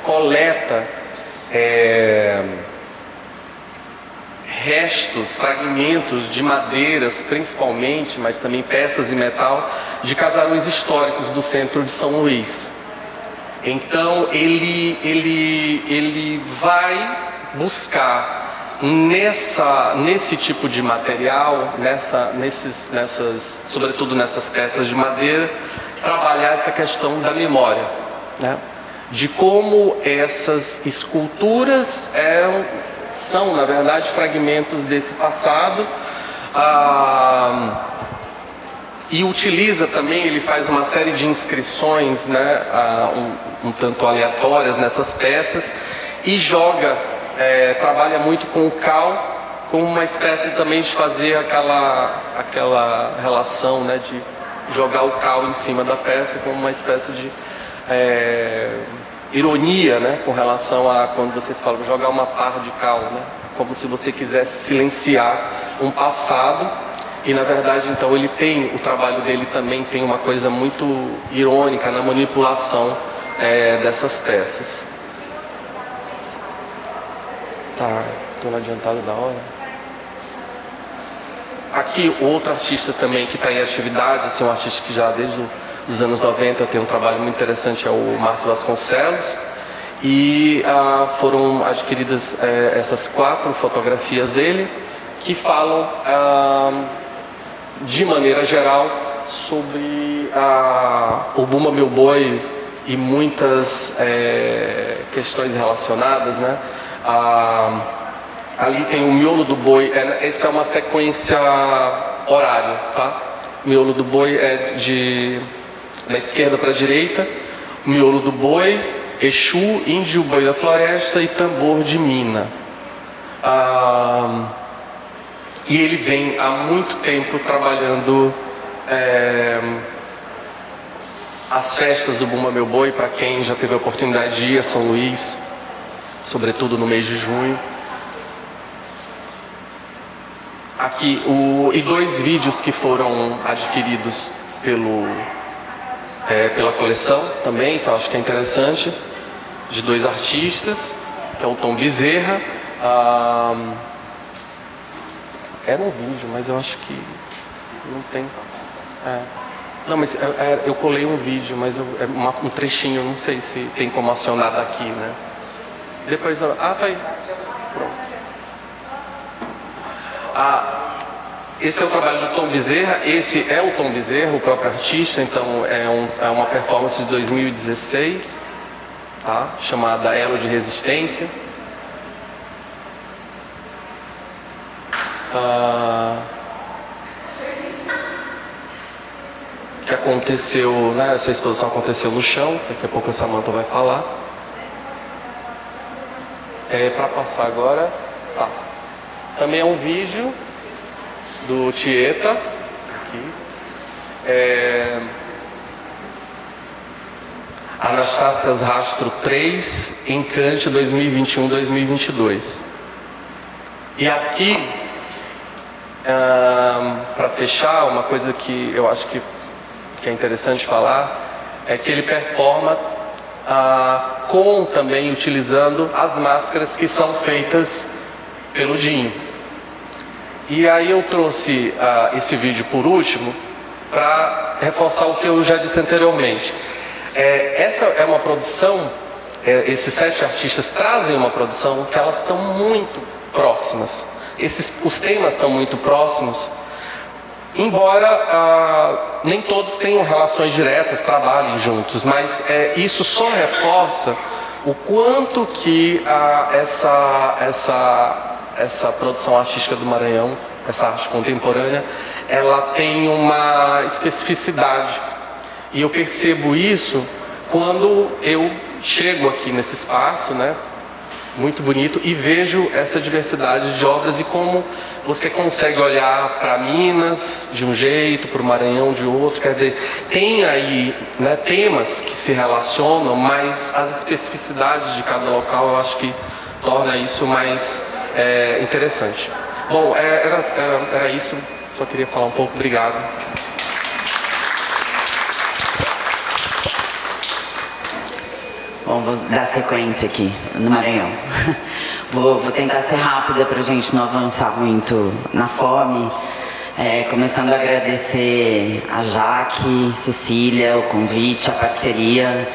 coleta restos, fragmentos de madeiras, principalmente, mas também peças de metal, de casarões históricos do centro de São Luís. Então, ele vai buscar nesse tipo de material, sobretudo nessas peças de madeira, trabalhar essa questão da memória, né? De como essas esculturas são, na verdade, fragmentos desse passado, e utiliza também, ele faz uma série de inscrições, né, um tanto aleatórias nessas peças, e trabalha muito com o cal, como uma espécie também de fazer aquela relação, né, de jogar o cal em cima da peça, como uma espécie de ironia, né, com relação a quando vocês falam jogar uma parra de cal, né, como se você quisesse silenciar um passado. E na verdade, então, o trabalho dele também tem uma coisa muito irônica na manipulação dessas peças. Tá, estou adiantado da hora. Aqui, outro artista também que está em atividade, assim, um artista que já desde os anos 90 tem um trabalho muito interessante, é o Márcio Vasconcelos. E foram adquiridas essas 4 fotografias dele, que falam de maneira geral sobre o Bumba Meu Boi e muitas questões relacionadas, né? Ali tem o Miolo do Boi, essa é uma sequência horária, tá? Miolo do Boi é da esquerda para a direita, Miolo do Boi, Exu, Índio Boi da Floresta e Tambor de Mina. E ele vem há muito tempo trabalhando as festas do Bumba Meu Boi, para quem já teve a oportunidade de ir a São Luís, sobretudo no mês de junho. Aqui, e 2 vídeos que foram adquiridos pela coleção também, que eu acho que é interessante, de 2 artistas. que é o Tom Bezerra. Era um vídeo, mas eu acho que não tem. Não, mas eu colei um vídeo, mas um trechinho, não sei se tem como acionar daqui, né? Depois, tá aí. Pronto. Esse é o trabalho do Tom Bezerra, esse é o Tom Bezerra, o próprio artista, então é uma performance de 2016, tá? Chamada Elo de Resistência. Que aconteceu, né? Essa exposição aconteceu no chão, daqui a pouco a Samantha vai falar. Para passar agora, tá. Também é um vídeo do Tieta, aqui. Anastácias Rastro 3, Encante 2021-2022. E aqui, para fechar, uma coisa que eu acho que é interessante falar, é que ele performa também utilizando as máscaras que são feitas pelo Dinho. E aí eu trouxe esse vídeo por último para reforçar o que eu já disse anteriormente. Essa é uma produção, esses 7 artistas trazem uma produção que elas estão muito próximas. Os temas estão muito próximos, embora nem todos tenham relações diretas, trabalhem juntos, mas isso só reforça o quanto que essa produção artística do Maranhão, essa arte contemporânea, ela tem uma especificidade. E eu percebo isso quando eu chego aqui nesse espaço, né, muito bonito, e vejo essa diversidade de obras e como você consegue olhar para Minas de um jeito, para o Maranhão de outro. Quer dizer, tem aí, né, temas que se relacionam, mas as especificidades de cada local eu acho que torna isso mais interessante. Bom, era isso. Só queria falar um pouco. Obrigado. Bom, vou dar sequência aqui no Maranhão. Vou tentar ser rápida para a gente não avançar muito na fome. Começando a agradecer a Jaque, Cecília, o convite, a parceria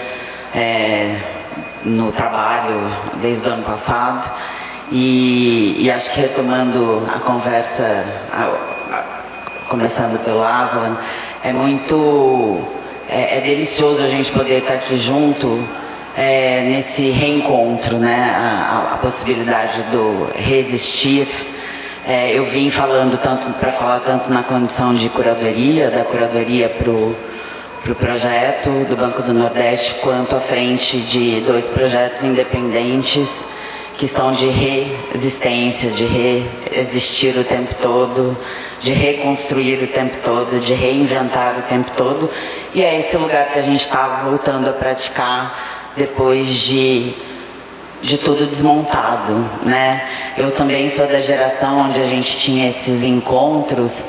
no trabalho desde o ano passado. E acho que retomando a conversa, começando pelo Aslan, é delicioso a gente poder estar aqui junto nesse reencontro, né? A possibilidade do resistir. Eu vim falando para falar tanto na condição de curadoria, da curadoria para o projeto do Banco do Nordeste, quanto à frente de 2 projetos independentes que são de resistência, de reexistir o tempo todo, de reconstruir o tempo todo, de reinventar o tempo todo. E é esse lugar que a gente está voltando a praticar depois de tudo desmontado, né? Eu também sou da geração onde a gente tinha esses encontros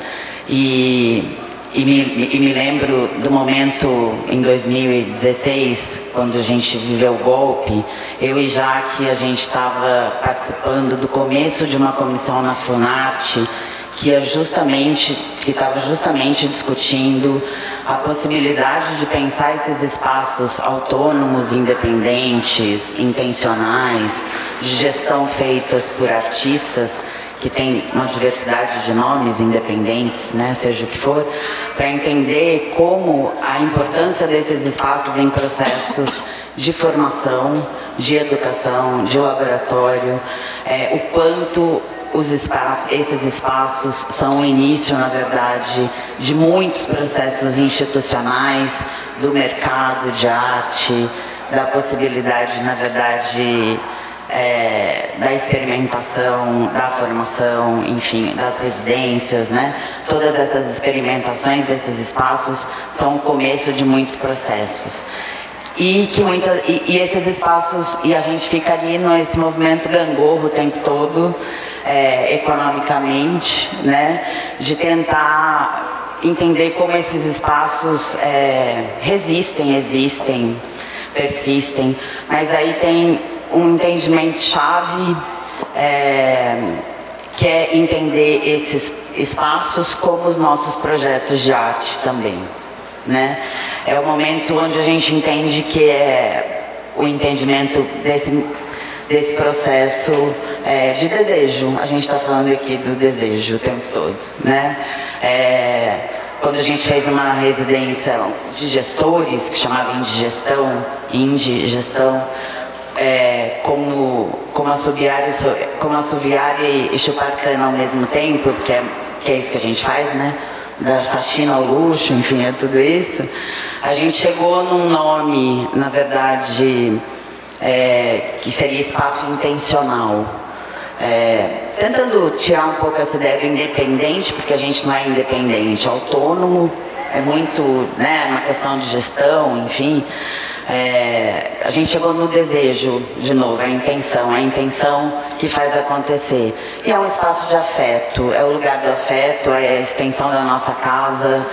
e me lembro do momento em 2016, quando a gente viveu o golpe. Eu e Jaque, a gente estava participando do começo de uma comissão na Funarte que estava justamente discutindo a possibilidade de pensar esses espaços autônomos, independentes, intencionais, de gestão feitas por artistas que tem uma diversidade de nomes independentes, né, seja o que for, para entender como a importância desses espaços em processos de formação, de educação, de laboratório, o quanto esses espaços são o início, na verdade, de muitos processos institucionais, do mercado de arte, da possibilidade, na verdade, da experimentação, da formação, enfim, das residências, né? Todas essas experimentações desses espaços são o começo de muitos processos. E esses espaços, e a gente fica ali nesse movimento gangorro o tempo todo, economicamente, né? De tentar entender como esses espaços resistem, existem, persistem, mas aí tem um entendimento-chave, que é entender esses espaços como os nossos projetos de arte também, né? É o momento onde a gente entende que é o entendimento desse processo de desejo. A gente está falando aqui do desejo o tempo todo, né? Quando a gente fez uma residência de gestores, que chamava Indigestão, como assoviar e chupar cana ao mesmo tempo, que é isso que a gente faz, né? Da faxina ao luxo, enfim, é tudo isso. A gente chegou num nome, na verdade, que seria espaço intencional. Tentando tirar um pouco essa ideia do independente, porque a gente não é independente, autônomo, é muito, né, uma questão de gestão, enfim. A gente chegou no desejo, de novo, a intenção que faz acontecer. E é um espaço de afeto, é o lugar do afeto, é a extensão da nossa casa.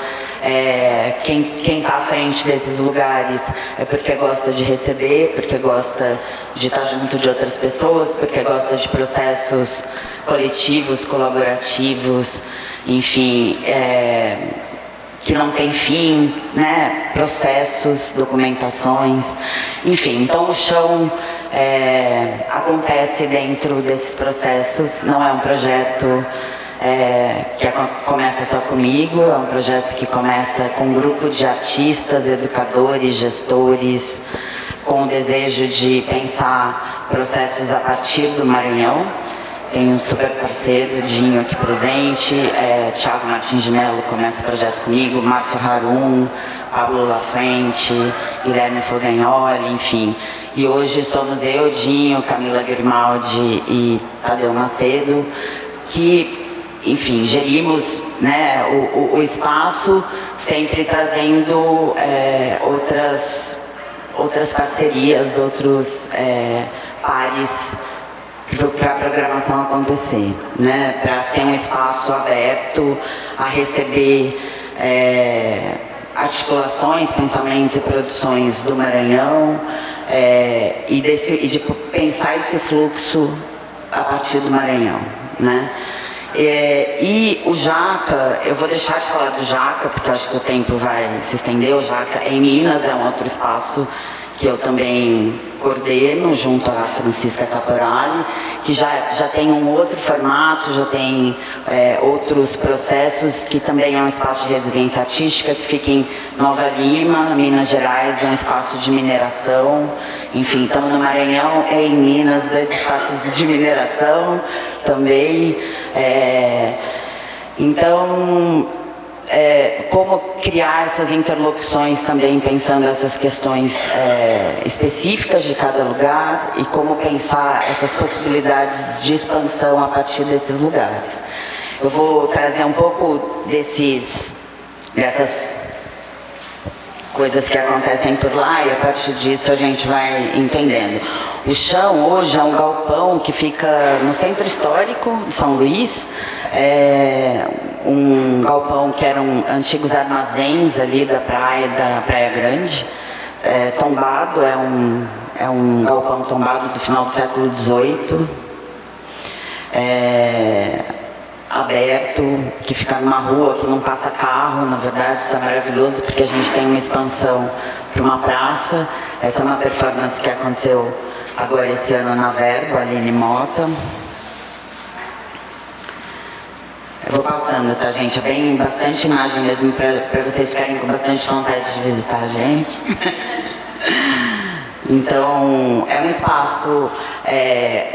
Quem está à frente desses lugares é porque gosta de receber, porque gosta de estar junto de outras pessoas, porque gosta de processos coletivos, colaborativos, enfim, que não tem fim, né? Processos, documentações, enfim. Então o chão acontece dentro desses processos, não é um projeto que começa só comigo, é um projeto que começa com um grupo de artistas, educadores, gestores, com o desejo de pensar processos a partir do Maranhão. Tem um super parceiro, Dinho, aqui presente, Thiago Martins de Mello começa o projeto comigo, Márcio Harum, Pablo Lafrente, Guilherme Fogagnoli, enfim. E hoje somos eu, Dinho, Camila Grimaldi e Tadeu Macedo, que, enfim, gerimos, né, o espaço, sempre trazendo outras parcerias, outros pares para a programação acontecer, né, para ser um espaço aberto a receber articulações, pensamentos e produções do Maranhão, e de pensar esse fluxo a partir do Maranhão, né? E o Jaca, eu vou deixar de falar do Jaca, porque eu acho que o tempo vai se estender. O Jaca em Minas é um outro espaço que eu também coordeno junto à Francisca Caporali, que já tem um outro formato, já tem outros processos, que também é um espaço de residência artística, que fica em Nova Lima, Minas Gerais, é um espaço de mineração. Enfim, estamos no Maranhão e em Minas, 2 espaços de mineração também. Então, como criar essas interlocuções também, pensando essas questões específicas de cada lugar e como pensar essas possibilidades de expansão a partir desses lugares. Eu vou trazer um pouco dessas coisas que acontecem por lá e a partir disso a gente vai entendendo. O chão hoje é um galpão que fica no centro histórico de São Luís, um galpão que eram antigos armazéns ali da Praia Grande, tombado, é um galpão tombado do final do século XVIII, aberto, que fica numa rua que não passa carro. Na verdade, isso é maravilhoso porque a gente tem uma expansão para uma praça. Essa é uma performance que aconteceu agora esse ano na Verbo, Aline Mota. Eu vou passando, tá, gente? É bastante imagem mesmo para vocês ficarem com bastante vontade de visitar a gente. Então, é um espaço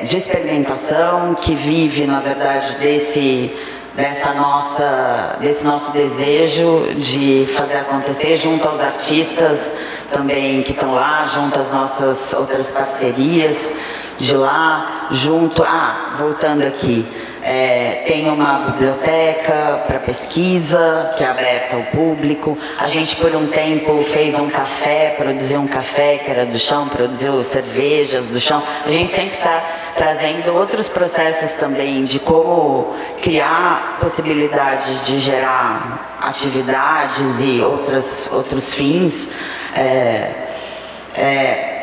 de experimentação que vive, na verdade, desse nosso desejo de fazer acontecer junto aos artistas também que estão lá, junto às nossas outras parcerias de lá, voltando aqui. Tem uma biblioteca para pesquisa, que é aberta ao público. A gente, por um tempo, fez produziu um café que era do chão, produziu cervejas do chão. A gente sempre está trazendo outros processos também de como criar possibilidades de gerar atividades e outros fins.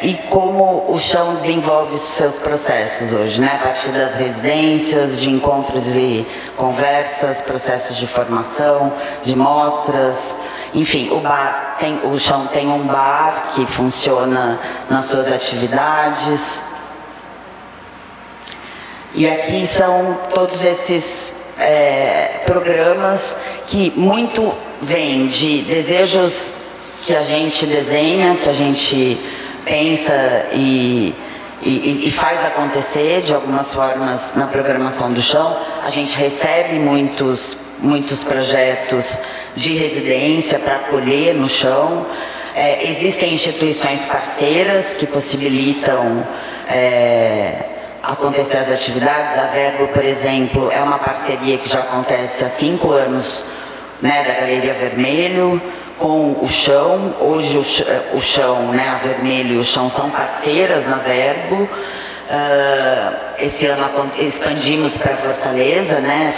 e como o chão desenvolve seus processos hoje, né? A partir das residências, de encontros e conversas, processos de formação, de mostras. Enfim, o chão tem um bar que funciona nas suas atividades. E aqui são todos esses programas que muito vêm de desejos que a gente desenha, que a gente pensa e faz acontecer de algumas formas na programação do chão. A gente recebe muitos projetos de residência para acolher no chão. Existem instituições parceiras que possibilitam acontecer as atividades. A Verbo, por exemplo, é uma parceria que já acontece há 5 anos, né, da Galeria Vermelho com o chão. Hoje o chão, né, a Vermelho e o chão são parceiras na Verbo. Esse ano expandimos para Fortaleza, né,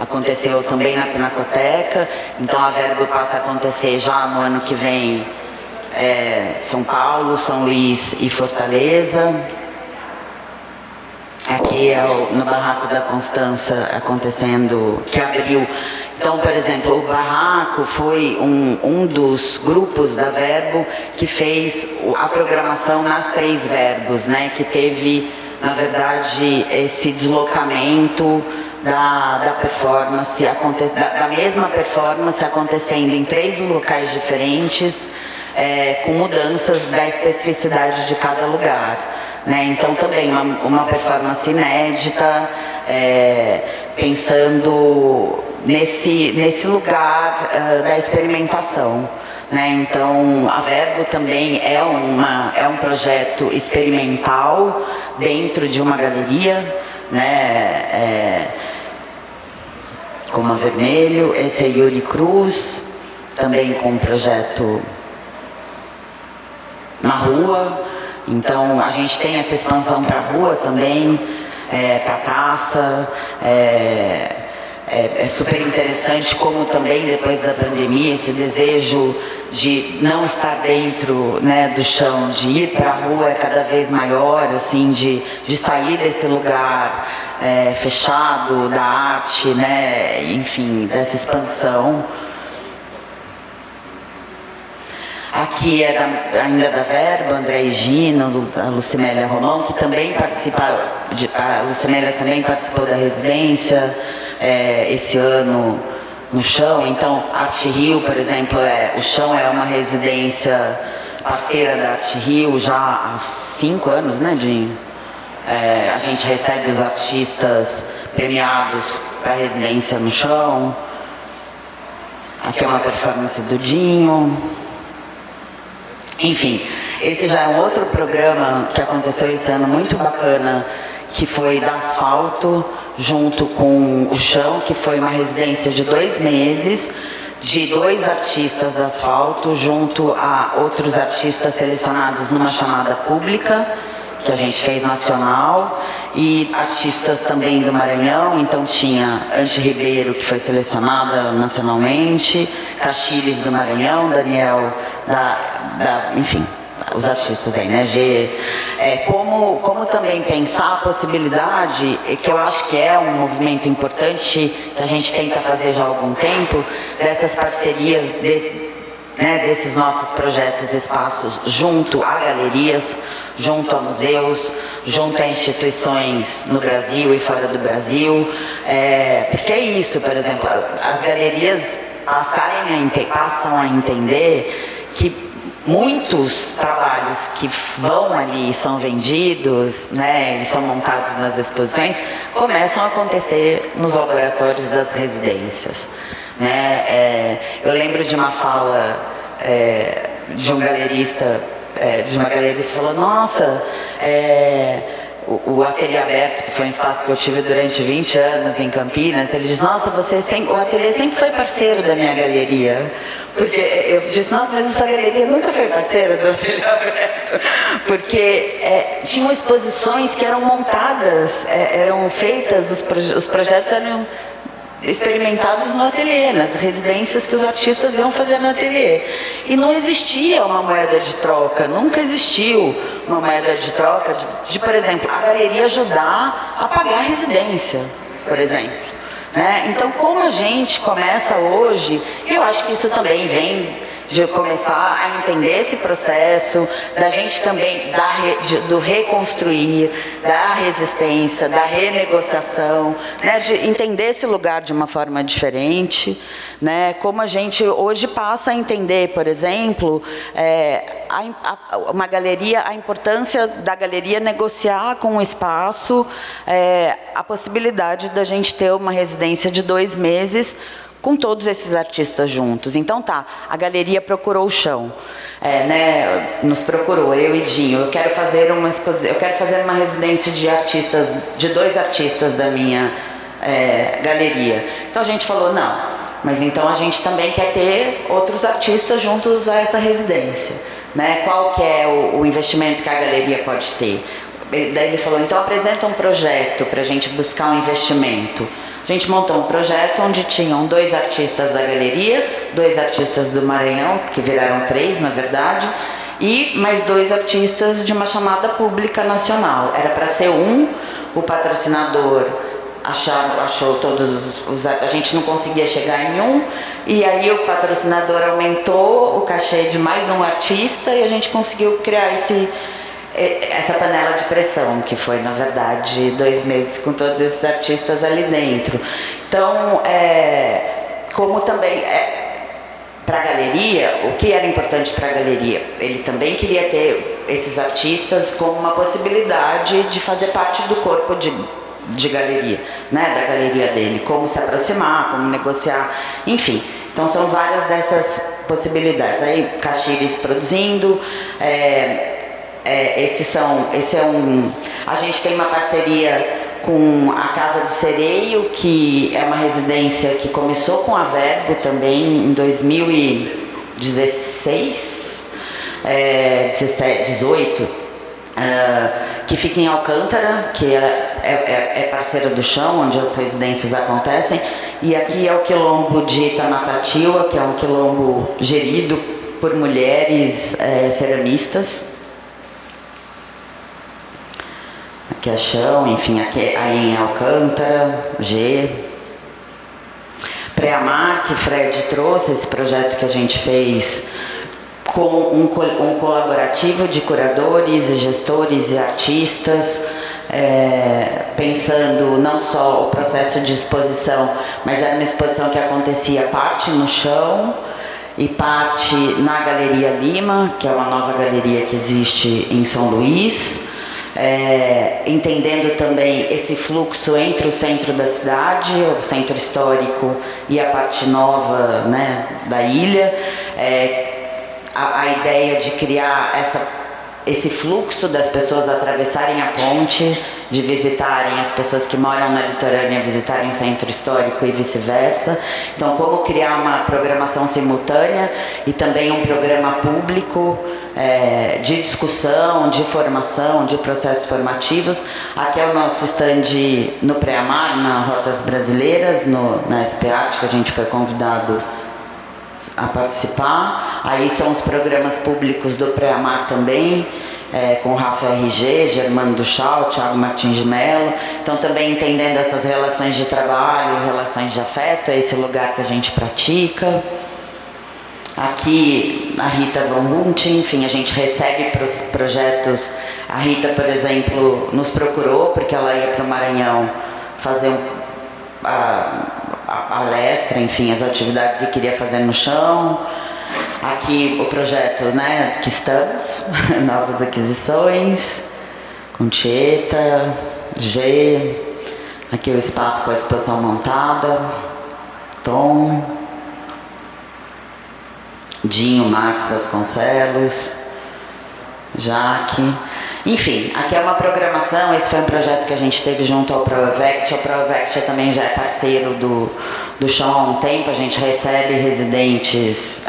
aconteceu também na Pinacoteca. Então a Verbo passa a acontecer já no ano que vem, São Paulo, São Luís e Fortaleza. Aqui é no Barraco da Constança acontecendo, que abriu. Então, por exemplo, o Barraco foi um dos grupos da Verbo que fez a programação nas 3 verbos, né? Que teve, na verdade, esse deslocamento da performance, da mesma performance acontecendo em 3 locais diferentes, com mudanças da especificidade de cada lugar. Né? Então também uma performance inédita, pensando nesse lugar da experimentação. Né? Então a Verbo também é um projeto experimental dentro de uma galeria, né? Como a Vermelho. Esse é Yuri Cruz, também com um projeto na rua. Então a gente tem essa expansão para a rua também, para a praça. É super interessante como também depois da pandemia esse desejo de não estar dentro, né, do chão, de ir para a rua é cada vez maior, assim, de sair desse lugar fechado da arte, né, enfim, dessa expansão. Aqui ainda da Verbo, André Gino, a Lucimélia Romão, que também a Lucimélia também participou da residência esse ano no chão. Então, Arte Rio, por exemplo, o chão é uma residência parceira da Arte Rio já há 5 anos, né? A gente recebe os artistas premiados para residência no chão. Aqui é uma performance do Dinho. Enfim, esse já é um outro programa que aconteceu esse ano muito bacana, que foi da Asfalto, junto com o Chão, que foi uma residência de 2 meses, de 2 artistas da Asfalto, junto a outros artistas selecionados numa chamada pública, que a gente fez nacional, e artistas também do Maranhão. Então tinha Anti Ribeiro, que foi selecionada nacionalmente, Caxiles do Maranhão, Daniel enfim, os artistas aí, né? Como também pensar a possibilidade, que eu acho que é um movimento importante que a gente tenta fazer já há algum tempo, dessas parcerias desses nossos projetos, espaços junto a galerias, junto a museus, junto a instituições no Brasil e fora do Brasil. Porque é isso, por exemplo, as galerias passam a entender que muitos trabalhos que vão ali e são vendidos, né, e são montados nas exposições, começam a acontecer nos laboratórios das residências. Né? Eu lembro de uma fala de um galerista, de uma galerista que falou: nossa, o Ateliê Aberto, que foi um espaço que eu tive durante 20 anos em Campinas, ele diz: nossa, o Ateliê sempre foi parceiro da minha galeria. Porque eu disse: nossa, mas essa galeria nunca foi parceira do Ateliê Aberto. Porque tinham exposições que eram montadas, eram feitas, os projetos eram experimentados no ateliê, nas residências que os artistas iam fazer no ateliê. E não existia uma moeda de troca, nunca existiu uma moeda de troca de, por exemplo, a galeria ajudar a pagar a residência, por exemplo. Né? Então, como a gente começa hoje, eu acho que isso também vem de começar a entender esse processo, da gente também do reconstruir, da resistência, da renegociação, né, de entender esse lugar de uma forma diferente, né, como a gente hoje passa a entender, por exemplo, uma galeria, a importância da galeria negociar com o espaço a possibilidade da gente ter uma residência de 2 meses com todos esses artistas juntos. Então tá, a galeria procurou o chão, né, nos procurou, eu e Dinho, eu quero fazer uma residência de artistas, de 2 artistas da minha galeria. Então a gente falou, não, mas então a gente também quer ter outros artistas juntos a essa residência, né? Qual que é o investimento que a galeria pode ter? Daí ele falou, então apresenta um projeto para a gente buscar um investimento. A gente montou um projeto onde tinham 2 artistas da galeria, 2 artistas do Maranhão, que viraram 3, na verdade, e mais 2 artistas de uma chamada pública nacional. Era para ser o patrocinador achou todos os... A gente não conseguia chegar em e aí o patrocinador aumentou o cachê de mais um artista e a gente conseguiu criar essa panela de pressão, que foi, na verdade, 2 meses com todos esses artistas ali dentro. Então, como também para a galeria, o que era importante para a galeria? Ele também queria ter esses artistas como uma possibilidade de fazer parte do corpo de galeria, né, da galeria dele, como se aproximar, como negociar, enfim. Então, são várias dessas possibilidades. Aí, Caxiris produzindo... A gente tem uma parceria com a Casa do Sereio, que é uma residência que começou com a Verbo também em 2016, 18, que fica em Alcântara, que é parceira do Chão, onde as residências acontecem, e aqui é o quilombo de Itamatatiua, que é um quilombo gerido por mulheres ceramistas. Aqui é Chão, enfim, aqui aí em Alcântara, G. Preamar, que Fred trouxe, esse projeto que a gente fez com um colaborativo de curadores e gestores e artistas, pensando não só o processo de exposição, mas era uma exposição que acontecia parte no Chão e parte na Galeria Lima, que é uma nova galeria que existe em São Luís. Entendendo também esse fluxo entre o centro da cidade, o centro histórico e a parte nova, né, da ilha, a ideia de criar esse fluxo das pessoas atravessarem a ponte, de visitarem as pessoas que moram na litorânea, visitarem o centro histórico e vice-versa. Então, como criar uma programação simultânea e também um programa público de discussão, de formação, de processos formativos. Aqui é o nosso stand no Preamar, na Rotas Brasileiras, na SPA, que a gente foi convidado a participar. Aí são os programas públicos do Preamar também, com Rafa RG, Germano Duchal, Thiago Martins de Mello. Então também entendendo essas relações de trabalho, relações de afeto, é esse lugar que a gente pratica. Aqui a Rita Van Hunt, enfim, a gente recebe projetos. A Rita, por exemplo, nos procurou porque ela ia para o Maranhão fazer a palestra, enfim, as atividades e queria fazer no Chão. Aqui o projeto, né, que estamos, novas aquisições, com Tieta, G, aqui o espaço com a exposição montada, Tom, Dinho, Marcos Vasconcelos, Jaque. Enfim, aqui é uma programação, esse foi um projeto que a gente teve junto ao ProEvect. O ProEvect também já é parceiro do Chão há um tempo, a gente recebe residentes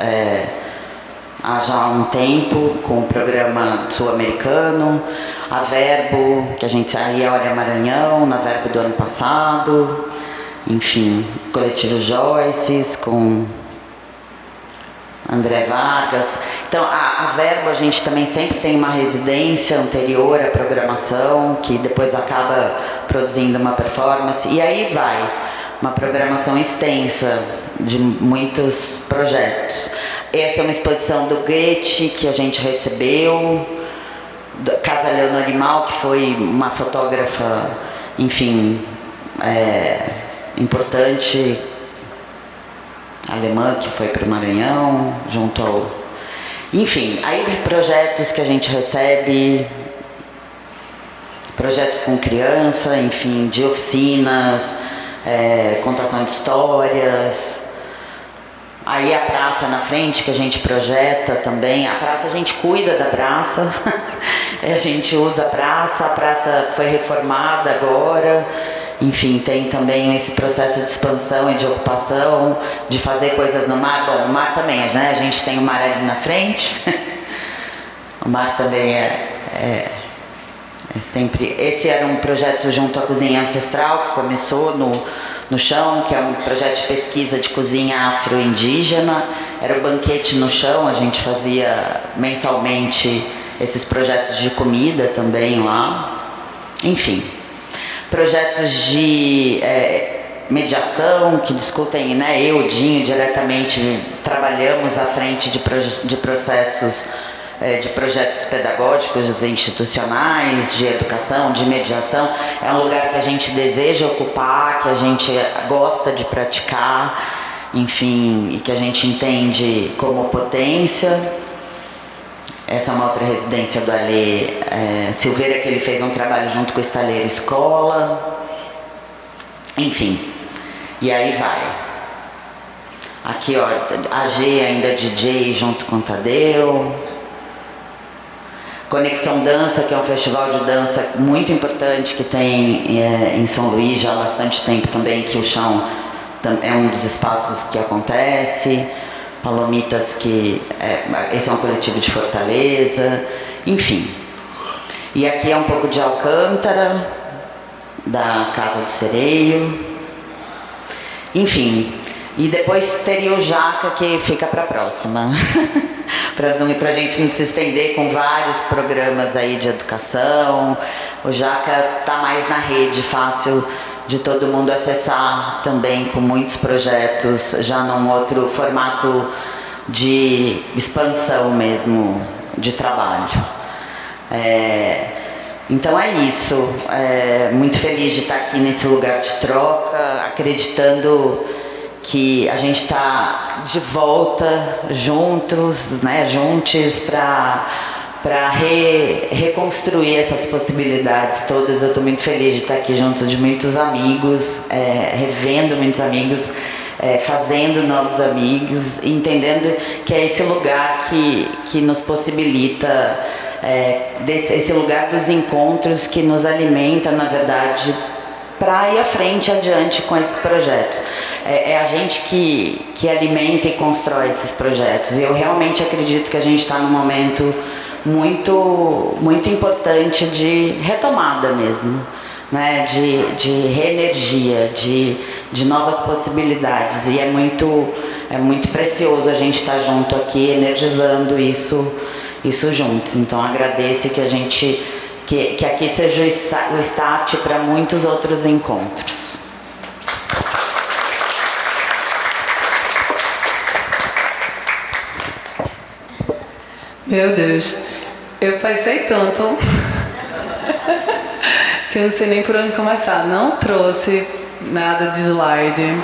há já um tempo com o programa sul-americano. A Verbo, que a gente aí olha Maranhão, na Verbo do ano passado. enfim, Coletivo Joyces, com André Vargas. Então, a Verbo, a gente também sempre tem uma residência anterior à programação, que depois acaba produzindo uma performance, e aí vai uma programação extensa de muitos projetos. Essa é uma exposição do Goethe que a gente recebeu, Casa Leonor Animal, que foi uma fotógrafa, enfim, importante, alemã, que foi para o Maranhão, junto ao... Enfim, aí projetos que a gente recebe, projetos com criança, enfim, de oficinas, contação de histórias. Aí a praça na frente que a gente projeta também. A praça, a gente cuida da praça, a gente usa a praça foi reformada agora. Enfim, tem também esse processo de expansão e de ocupação, de fazer coisas no mar. Bom, o mar também, né? A gente tem o mar ali na frente. O mar também é sempre... Esse era um projeto junto à Cozinha Ancestral, que começou no chão, que é um projeto de pesquisa de cozinha afro-indígena. Era o banquete no chão, a gente fazia mensalmente esses projetos de comida também lá. Enfim, projetos de mediação que discutem, né? Eu, Dinho, diretamente trabalhamos à frente de processos, de projetos pedagógicos, institucionais, de educação, de mediação. É um lugar que a gente deseja ocupar, que a gente gosta de praticar, enfim, e que a gente entende como potência. Essa é uma outra residência do Alê Silveira, que ele fez um trabalho junto com o Estaleiro Escola. Enfim, e aí vai. Aqui, ó, a G ainda DJ junto com o Tadeu. Conexão Dança, que é um festival de dança muito importante que tem em São Luís já há bastante tempo também, que o chão é um dos espaços que acontece. Palomitas, que esse é um coletivo de Fortaleza, enfim. E aqui é um pouco de Alcântara, da Casa do Sereio, enfim. E depois teria o Jaca, que fica para a próxima, para a gente não se estender com vários programas aí de educação. O Jaca está mais na rede, fácil de todo mundo acessar também, com muitos projetos, já num outro formato de expansão mesmo, de trabalho. Então é isso, muito feliz de estar aqui nesse lugar de troca, acreditando que a gente está de volta juntos, né, juntos para reconstruir essas possibilidades todas. Eu estou muito feliz de estar aqui junto de muitos amigos, revendo muitos amigos, fazendo novos amigos, entendendo que é esse lugar que nos possibilita, esse lugar dos encontros que nos alimenta, na verdade, para ir à frente, adiante com esses projetos. É a gente que alimenta e constrói esses projetos. E eu realmente acredito que a gente está num momento muito, muito importante de retomada mesmo, né? De reenergia, de novas possibilidades. E é muito precioso a gente estar junto aqui, energizando isso juntos. Então agradeço que aqui seja o start para muitos outros encontros. Meu Deus, eu pensei tanto que eu não sei nem por onde começar. Não trouxe nada de slide.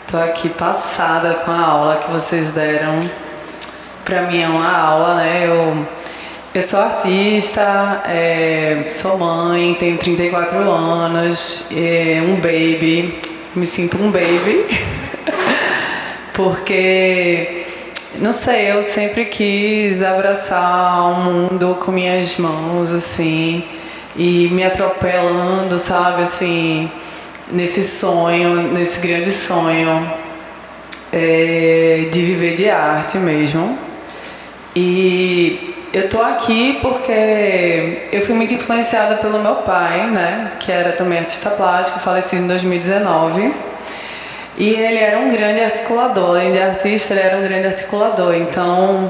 Estou aqui passada com a aula que vocês deram. Para mim é uma aula, né? Eu sou artista, sou mãe, tenho 34 anos, um baby, me sinto um baby, porque, não sei, eu sempre quis abraçar o mundo com minhas mãos, assim, e me atropelando, sabe, assim, nesse sonho, nesse grande sonho de viver de arte mesmo. E eu tô aqui porque eu fui muito influenciada pelo meu pai, né, que era também artista plástico, falecido em 2019. E ele era um grande articulador, além de artista, ele era um grande articulador. Então,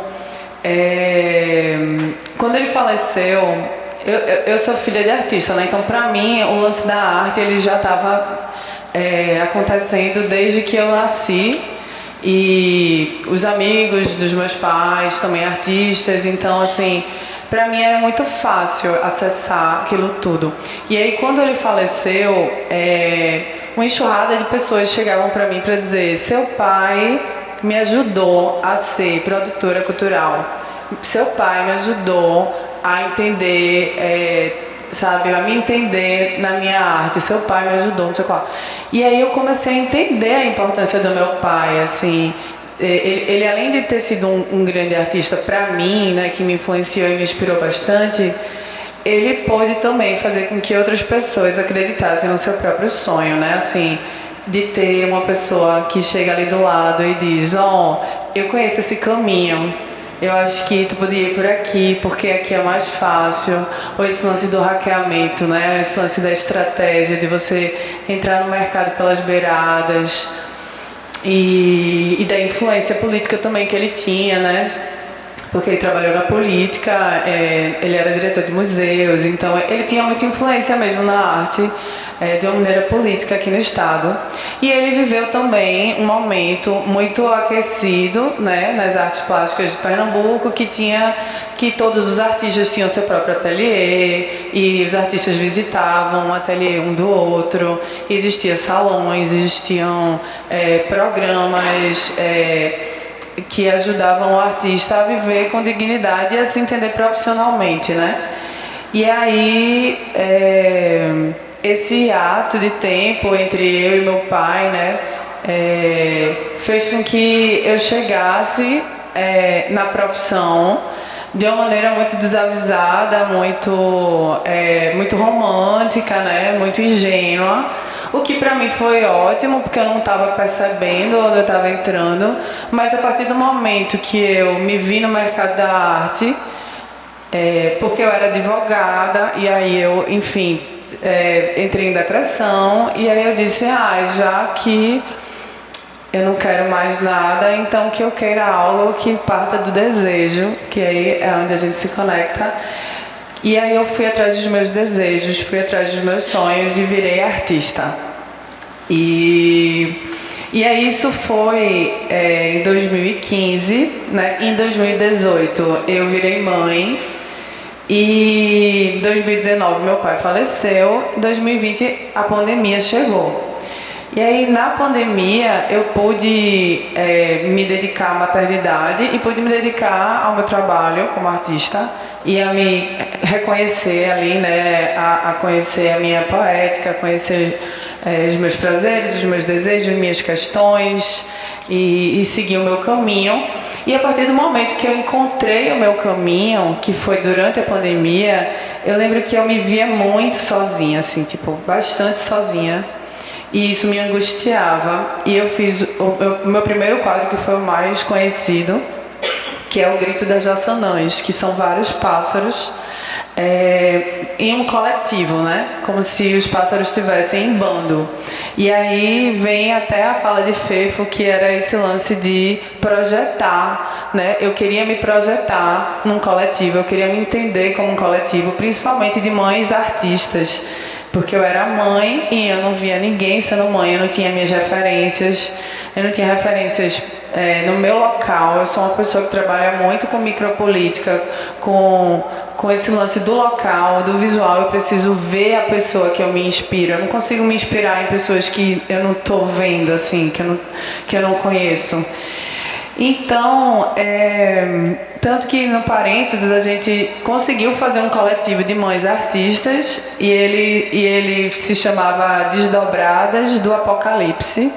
quando ele faleceu, eu sou filha de artista, né? Então, para mim, o lance da arte ele já estava acontecendo desde que eu nasci. E os amigos dos meus pais também artistas, então assim, para mim era muito fácil acessar aquilo tudo. E aí quando ele faleceu, uma enxurrada de pessoas chegavam para mim para dizer: seu pai me ajudou a ser produtora cultural, seu pai me ajudou a entender, sabe, a me entender na minha arte, seu pai me ajudou, não sei qual. E aí eu comecei a entender a importância do meu pai, assim, ele além de ter sido um grande artista para mim, né, que me influenciou e me inspirou bastante, ele pôde também fazer com que outras pessoas acreditassem no seu próprio sonho, né, assim, de ter uma pessoa que chega ali do lado e diz: eu conheço esse caminho, eu acho que tu podia ir por aqui, porque aqui é mais fácil. Ou esse lance do hackeamento, né? Esse lance da estratégia de você entrar no mercado pelas beiradas. E da influência política também que ele tinha, né? Porque ele trabalhou na política, ele era diretor de museus, então ele tinha muita influência mesmo na arte, de uma maneira política aqui no estado. E ele viveu também um momento muito aquecido, né, nas artes plásticas de Pernambuco, que todos os artistas tinham seu próprio ateliê e os artistas visitavam o ateliê um do outro, existiam salões, existiam programas que ajudavam o artista a viver com dignidade e a se entender profissionalmente, né? E aí esse ato de tempo entre eu e meu pai, né, fez com que eu chegasse na profissão de uma maneira muito desavisada, muito romântica, né, muito ingênua, o que para mim foi ótimo, porque eu não estava percebendo onde eu estava entrando, mas a partir do momento que eu me vi no mercado da arte, porque eu era advogada, e aí eu, enfim, entrei em depressão, e aí eu disse: já que eu não quero mais nada, então que eu queira algo que parta do desejo, que aí é onde a gente se conecta. E aí eu fui atrás dos meus desejos, fui atrás dos meus sonhos e virei artista. E aí isso foi em 2015, né? Em 2018 eu virei mãe. E em 2019 meu pai faleceu, em 2020 a pandemia chegou. E aí na pandemia eu pude me dedicar à maternidade e pude me dedicar ao meu trabalho como artista e a me reconhecer ali, né, a conhecer a minha poética, a conhecer os meus prazeres, os meus desejos, minhas questões e seguir o meu caminho. E a partir do momento que eu encontrei o meu caminho, que foi durante a pandemia, eu lembro que eu me via muito sozinha, assim, tipo, bastante sozinha. E isso me angustiava. E eu fiz o meu primeiro quadro, que foi o mais conhecido, que é o Grito das Jaçanãs, que são vários pássaros em um coletivo, né? Como se os pássaros estivessem em bando. E aí vem até a fala de Fefo, que era esse lance de projetar, né? Eu queria me projetar num coletivo, eu queria me entender como um coletivo, principalmente de mães artistas, porque eu era mãe e eu não via ninguém sendo mãe, eu não tinha minhas referências, eu não tinha referências no meu local. Eu sou uma pessoa que trabalha muito com micropolítica, com esse lance do local, do visual. Eu preciso ver a pessoa que eu me inspiro. Eu não consigo me inspirar em pessoas que eu não estou vendo, assim, que eu não conheço. Então, tanto que no Parênteses a gente conseguiu fazer um coletivo de mães artistas e ele se chamava Desdobradas do Apocalipse,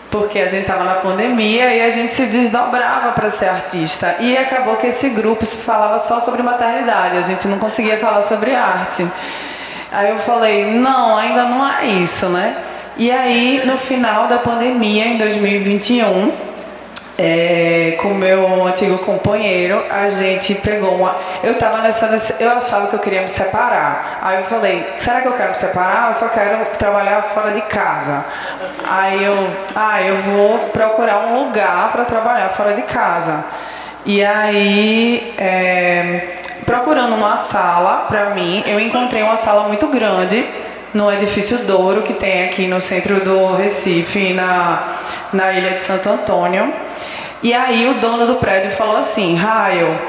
porque a gente estava na pandemia e a gente se desdobrava para ser artista. E acabou que esse grupo se falava só sobre maternidade, a gente não conseguia falar sobre arte. Aí eu falei, não, ainda não é isso, né? E aí, no final da pandemia, em 2021, com meu antigo companheiro, a gente pegou uma... Eu achava que eu queria me separar. Aí eu falei, será que eu quero me separar? Eu só quero trabalhar fora de casa. Aí eu vou procurar um lugar para trabalhar fora de casa. E aí, procurando uma sala para mim, eu encontrei uma sala muito grande no Edifício Douro, que tem aqui no centro do Recife, na ilha de Santo Antônio. E aí o dono do prédio falou assim, Raio,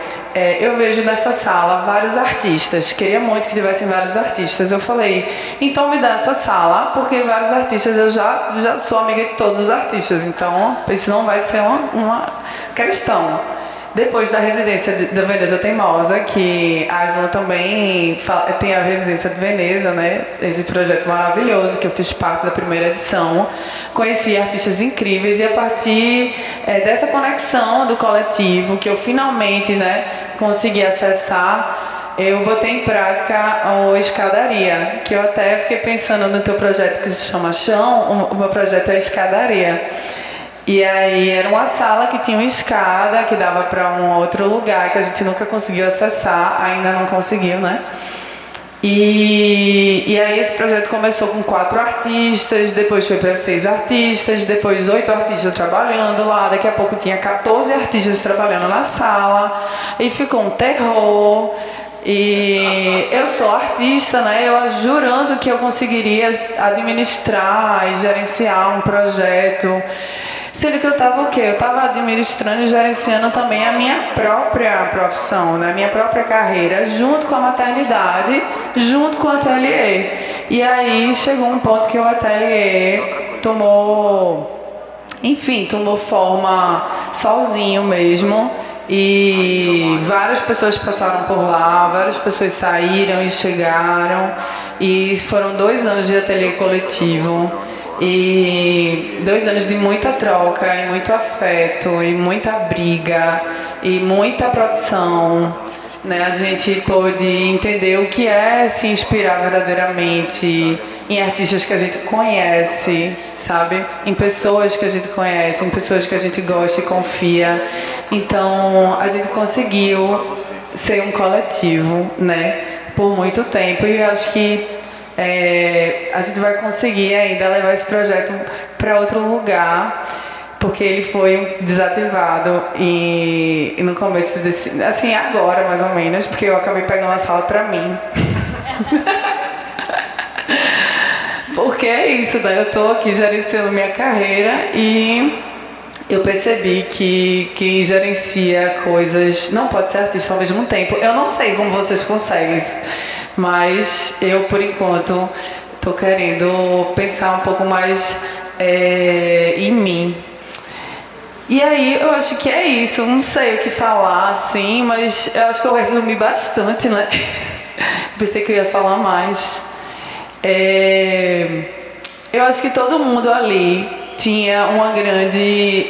eu vejo nessa sala vários artistas, queria muito que tivessem vários artistas. Eu falei, então me dá essa sala, porque vários artistas, eu já sou amiga de todos os artistas, então isso não vai ser uma questão. Depois da residência da Veneza Teimosa, que a Aslan também tem a residência de Veneza, né? Esse projeto maravilhoso que eu fiz parte da primeira edição. Conheci artistas incríveis e a partir dessa conexão do coletivo, que eu finalmente, né, consegui acessar, eu botei em prática o Escadaria, que eu até fiquei pensando no teu projeto que se chama Chão, o meu projeto é Escadaria. E aí era uma sala que tinha uma escada que dava para um outro lugar que a gente nunca conseguiu acessar, ainda não conseguiu, né? E aí esse projeto começou com 4 artistas, depois foi para 6 artistas, depois 8 artistas trabalhando lá, daqui a pouco tinha 14 artistas trabalhando na sala, e ficou um terror. E eu sou artista, né? Eu jurando que eu conseguiria administrar e gerenciar um projeto. Sendo que eu estava o quê? Eu estava administrando e gerenciando também a minha própria profissão, né? A minha própria carreira, junto com a maternidade, junto com o ateliê. E aí chegou um ponto que o ateliê tomou forma sozinho mesmo. E várias pessoas passaram por lá, várias pessoas saíram e chegaram. E foram 2 anos de ateliê coletivo. E 2 anos de muita troca, e muito afeto, e muita briga, e muita produção, né? A gente pôde entender o que é se inspirar verdadeiramente em artistas que a gente conhece, sabe? Em pessoas que a gente conhece, em pessoas que a gente gosta e confia. Então, a gente conseguiu ser um coletivo, né? Por muito tempo, e eu acho que a gente vai conseguir ainda levar esse projeto para outro lugar, porque ele foi desativado e no começo desse, assim, agora mais ou menos, porque eu acabei pegando a sala para mim. Porque é isso, né? Eu tô aqui gerenciando minha carreira e eu percebi que quem gerencia coisas não pode ser artista ao mesmo tempo. Eu não sei como vocês conseguem, mas eu, por enquanto, estou querendo pensar um pouco mais em mim. E aí, eu acho que é isso. Não sei o que falar, assim, mas eu acho que eu resumi bastante, né? Pensei que eu ia falar mais. Eu acho que todo mundo ali tinha uma grande...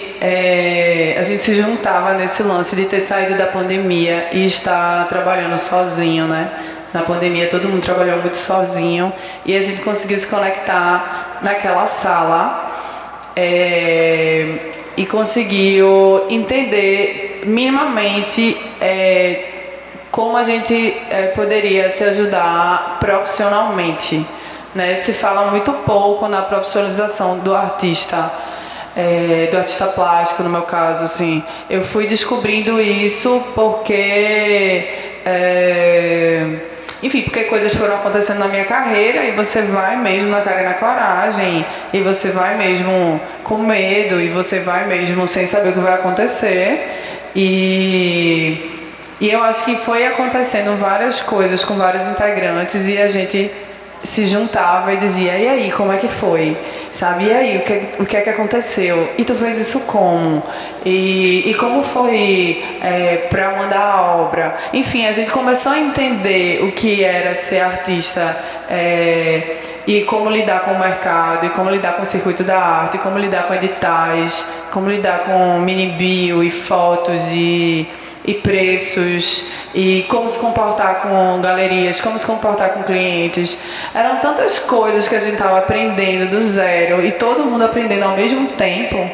a gente se juntava nesse lance de ter saído da pandemia e estar trabalhando sozinho, né? Na pandemia todo mundo trabalhou muito sozinho e a gente conseguiu se conectar naquela sala e conseguiu entender minimamente como a gente poderia se ajudar profissionalmente, né? Se fala muito pouco na profissionalização do artista plástico, no meu caso, assim. Eu fui descobrindo isso porque porque coisas foram acontecendo na minha carreira e você vai mesmo na cara e na coragem, e você vai mesmo com medo, e você vai mesmo sem saber o que vai acontecer. E eu acho que foi acontecendo várias coisas com vários integrantes e a gente se juntava e dizia, e aí, como é que foi? Sabe, e aí, o que é que aconteceu? E tu fez isso como? E como foi para mandar a obra? Enfim, a gente começou a entender o que era ser artista e como lidar com o mercado, e como lidar com o circuito da arte, como lidar com editais, como lidar com mini-bio e fotos e preços, e como se comportar com galerias, como se comportar com clientes. Eram tantas coisas que a gente estava aprendendo do zero e todo mundo aprendendo ao mesmo tempo,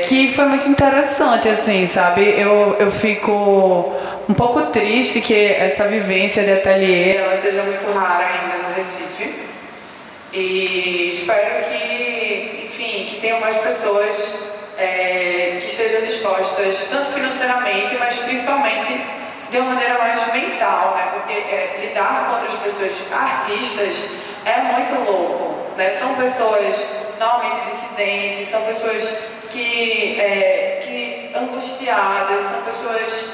que foi muito interessante, assim, sabe? Eu fico um pouco triste que essa vivência de ateliê ela seja muito rara ainda no Recife. E espero que, enfim, que tenham mais pessoas que estejam dispostas, tanto financeiramente, mas principalmente de uma maneira mais mental, né? Porque lidar com outras pessoas artistas é muito louco, né? São pessoas normalmente dissidentes, são pessoas que angustiadas, são pessoas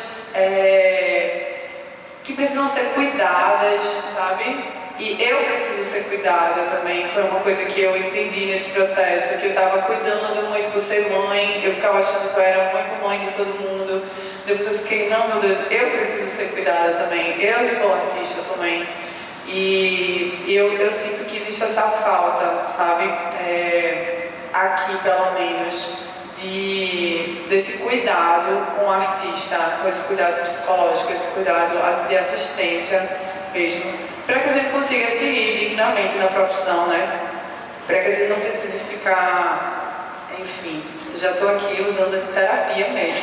que precisam ser cuidadas, sabe? E eu preciso ser cuidada também. Foi uma coisa que eu entendi nesse processo, que eu estava cuidando muito por ser mãe. Eu ficava achando que eu era muito mãe de todo mundo. Depois eu fiquei, não, meu Deus, eu preciso ser cuidada também. Eu sou artista também. E eu sinto que existe essa falta, sabe? Aqui, pelo menos, desse cuidado com o artista, com esse cuidado psicológico, esse cuidado de assistência mesmo, para que a gente consiga seguir dignamente na profissão, né? Para que a gente não precise ficar, enfim, já estou aqui usando de terapia mesmo.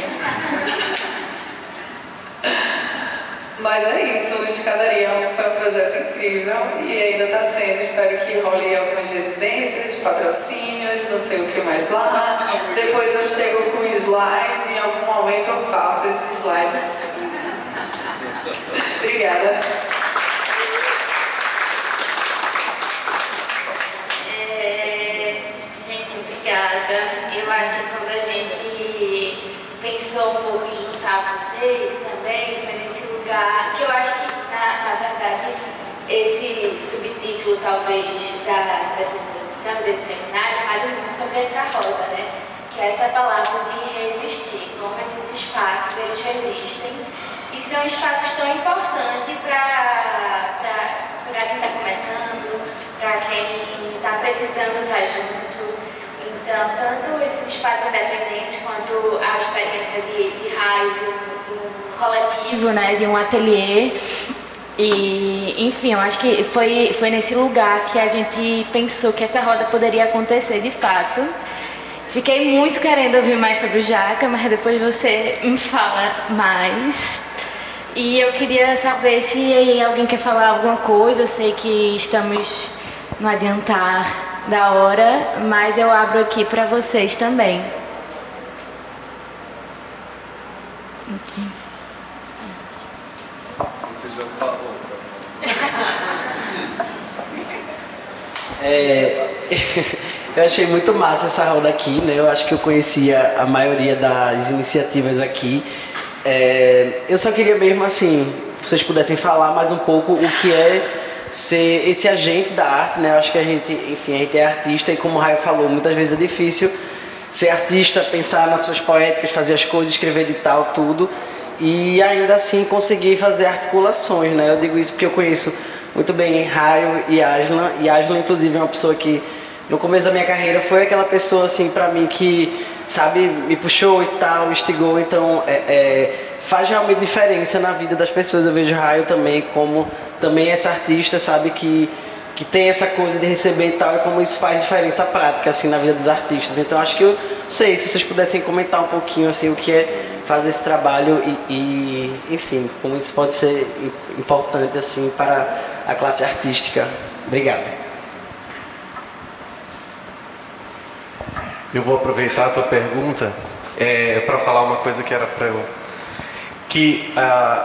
Mas é isso, o Escadaria foi um projeto incrível e ainda está sendo. Espero que role algumas residências, patrocínios, não sei o que mais lá. Depois eu chego com um slide, em algum momento eu faço esses slides. Obrigada. Gente, obrigada. Eu acho que quando a gente pensou um pouco em juntar vocês também, foi nesse lugar que eu acho que, na verdade, esse subtítulo, talvez, dessa exposição, desse seminário, fala muito sobre essa roda, né? Que é essa palavra de resistir, como esses espaços, eles resistem. E são espaços tão importantes para quem está começando, para quem está precisando estar junto. Então, tanto esses espaços independentes quanto a experiência de raio, de um coletivo, né, de um ateliê. E, enfim, eu acho que foi nesse lugar que a gente pensou que essa roda poderia acontecer de fato. Fiquei muito querendo ouvir mais sobre o Jaca, mas depois você me fala mais. E eu queria saber se alguém quer falar alguma coisa. Eu sei que estamos no adiantar da hora, mas eu abro aqui para vocês também. Você já falou. Eu achei muito massa essa roda aqui, né? Eu acho que eu conhecia a maioria das iniciativas aqui. Eu só queria mesmo, assim, se vocês pudessem falar mais um pouco o que é ser esse agente da arte, né? Eu acho que a gente é artista e, como o Raio falou, muitas vezes é difícil ser artista, pensar nas suas poéticas, fazer as coisas, escrever edital, tudo, e ainda assim conseguir fazer articulações, né? Eu digo isso porque eu conheço muito bem Raio e Aslan, inclusive é uma pessoa que no começo da minha carreira foi aquela pessoa, assim, pra mim que, sabe, me puxou e tal, me instigou, então faz realmente diferença na vida das pessoas. Eu vejo Raio também como também essa artista, sabe, que tem essa coisa de receber e tal, e como isso faz diferença prática, assim, na vida dos artistas. Então acho que se vocês pudessem comentar um pouquinho, assim, o que é fazer esse trabalho e enfim, como isso pode ser importante, assim, para a classe artística. Obrigado. Eu vou aproveitar a tua pergunta para falar uma coisa que era para eu...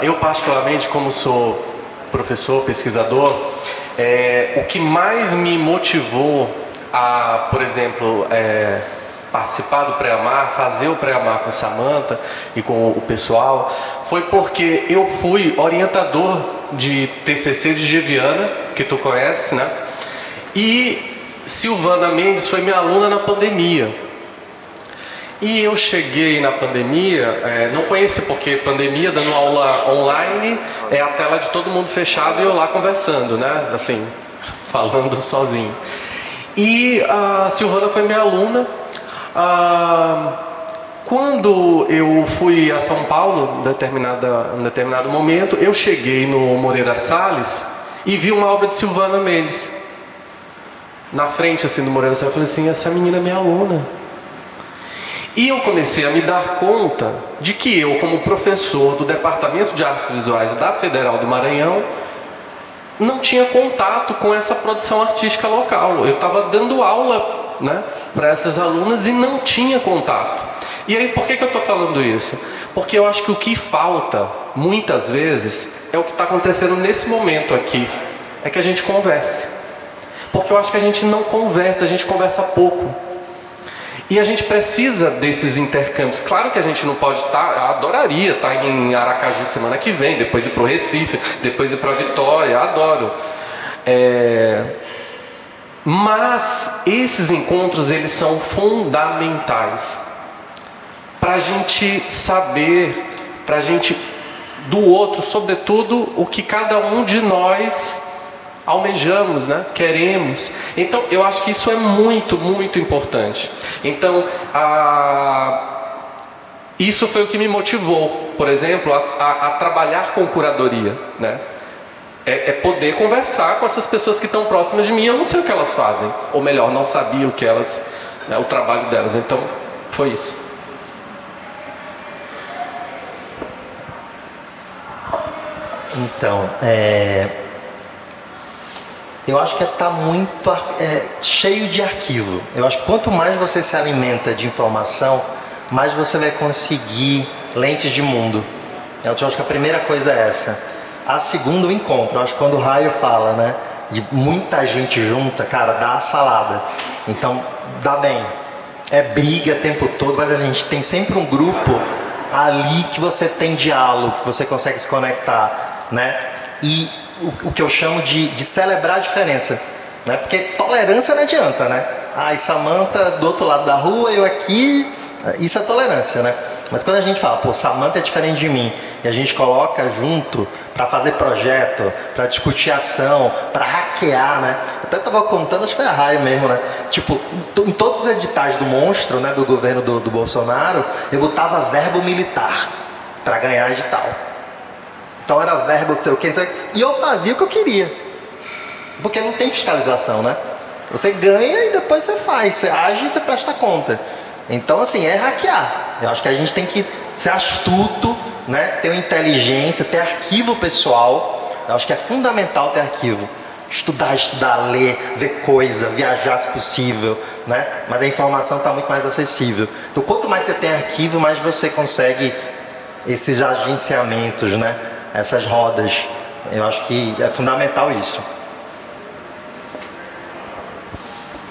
eu particularmente, como sou professor, pesquisador, o que mais me motivou a, por exemplo, participar do Pré-Amar, fazer o Pré-Amar com Samantha e com o pessoal, foi porque eu fui orientador de TCC de Geviana, que tu conhece, né? E Silvana Mendes foi minha aluna na pandemia. E eu cheguei na pandemia, não conheci, porque pandemia, dando aula online, é a tela de todo mundo fechado e eu lá conversando, né? Assim, falando sozinho. E a Silvana foi minha aluna. Quando eu fui a São Paulo, em determinado momento, eu cheguei no Moreira Salles e vi uma obra de Silvana Mendes. Na frente, assim, do Moreira Salles, eu falei assim, essa menina é minha aluna. E eu comecei a me dar conta de que eu, como professor do Departamento de Artes Visuais da Federal do Maranhão, não tinha contato com essa produção artística local. Eu estava dando aula, né, para essas alunas e não tinha contato. E aí, por que eu estou falando isso? Porque eu acho que o que falta, muitas vezes, é o que está acontecendo nesse momento aqui. É que a gente converse. Porque eu acho que a gente não conversa, a gente conversa pouco. E a gente precisa desses intercâmbios. Claro que a gente não pode estar, eu adoraria estar em Aracaju semana que vem, depois ir para o Recife, depois ir para Vitória, adoro. Mas esses encontros, eles são fundamentais para a gente saber, para a gente, do outro, sobretudo, o que cada um de nós almejamos, né? Queremos. Então, eu acho que isso é muito, muito importante. Então, isso foi o que me motivou, por exemplo, a trabalhar com curadoria, né? É poder conversar com essas pessoas que estão próximas de mim. Eu não sei o que elas fazem, ou melhor, não sabia o que elas, né, o trabalho delas. Então, foi isso. Então, eu acho que está muito cheio de arquivo. Eu acho que quanto mais você se alimenta de informação, mais você vai conseguir lentes de mundo. Eu acho que a primeira coisa é essa. A segunda, o encontro. Eu acho que quando o Raio fala, né, de muita gente junta, cara, dá a salada. Então, dá bem. É briga o tempo todo, mas a gente tem sempre um grupo ali que você tem diálogo, que você consegue se conectar, né? E o que eu chamo de celebrar a diferença, né? Porque tolerância não adianta, né? E Samantha do outro lado da rua, eu aqui, isso é tolerância, né? Mas quando a gente fala, pô, Samantha é diferente de mim, e a gente coloca junto para fazer projeto, para discutir ação, para hackear, né? Eu até tava contando, acho que foi a Raio mesmo, né? Tipo, em todos os editais do monstro, né, do governo do Bolsonaro, eu botava verbo militar para ganhar edital. Então era verbo, não sei o que, e eu fazia o que eu queria. Porque não tem fiscalização, né? Você ganha e depois você faz, você age e você presta conta. Então, assim, é hackear. Eu acho que a gente tem que ser astuto, né? Ter inteligência, ter arquivo pessoal. Eu acho que é fundamental ter arquivo. Estudar, ler, ver coisa, viajar se possível, né? Mas a informação está muito mais acessível. Então, quanto mais você tem arquivo, mais você consegue esses agenciamentos, né? Essas rodas. Eu acho que é fundamental isso.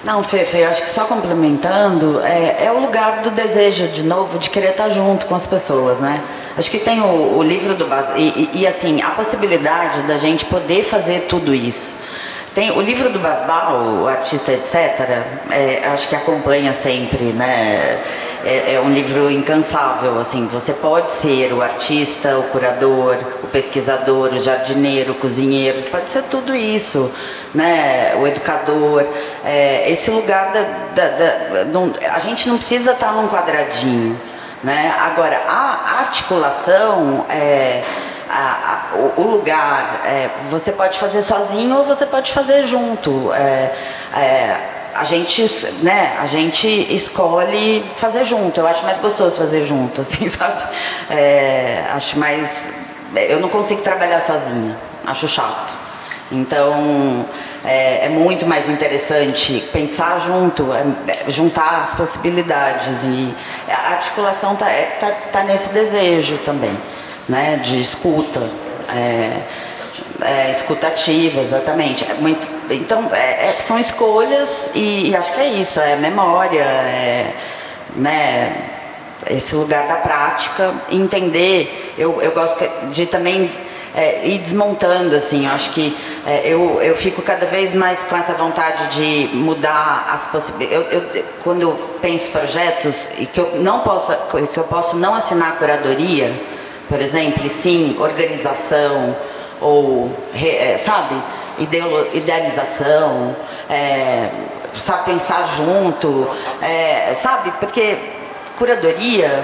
Não, Fefe, eu acho que só complementando, é o lugar do desejo, de novo, de querer estar junto com as pessoas, né? Acho que tem o livro do Basbal, e assim, a possibilidade da gente poder fazer tudo isso. Tem o livro do Basbal, o artista, etc., acho que acompanha sempre, né? É um livro incansável, assim, você pode ser o artista, o curador, o pesquisador, o jardineiro, o cozinheiro, pode ser tudo isso, né? O educador, esse lugar a gente não precisa estar num quadradinho, né? Agora, a articulação, o lugar, você pode fazer sozinho ou você pode fazer junto. A gente escolhe fazer junto. Eu acho mais gostoso fazer junto, assim, sabe? Acho mais... Eu não consigo trabalhar sozinha, acho chato. Então, é muito mais interessante pensar junto, juntar as possibilidades. E a articulação tá nesse desejo também, né? De escuta. Escutativa, exatamente. Então, são escolhas e acho que é isso, é memória, né, esse lugar da prática, entender. Eu gosto de também ir desmontando, assim, eu acho que eu fico cada vez mais com essa vontade de mudar as possibilidades. Quando eu penso projetos e que eu posso não assinar curadoria, por exemplo, e sim organização, ou, sabe, idealização, sabe, pensar junto, sabe, porque curadoria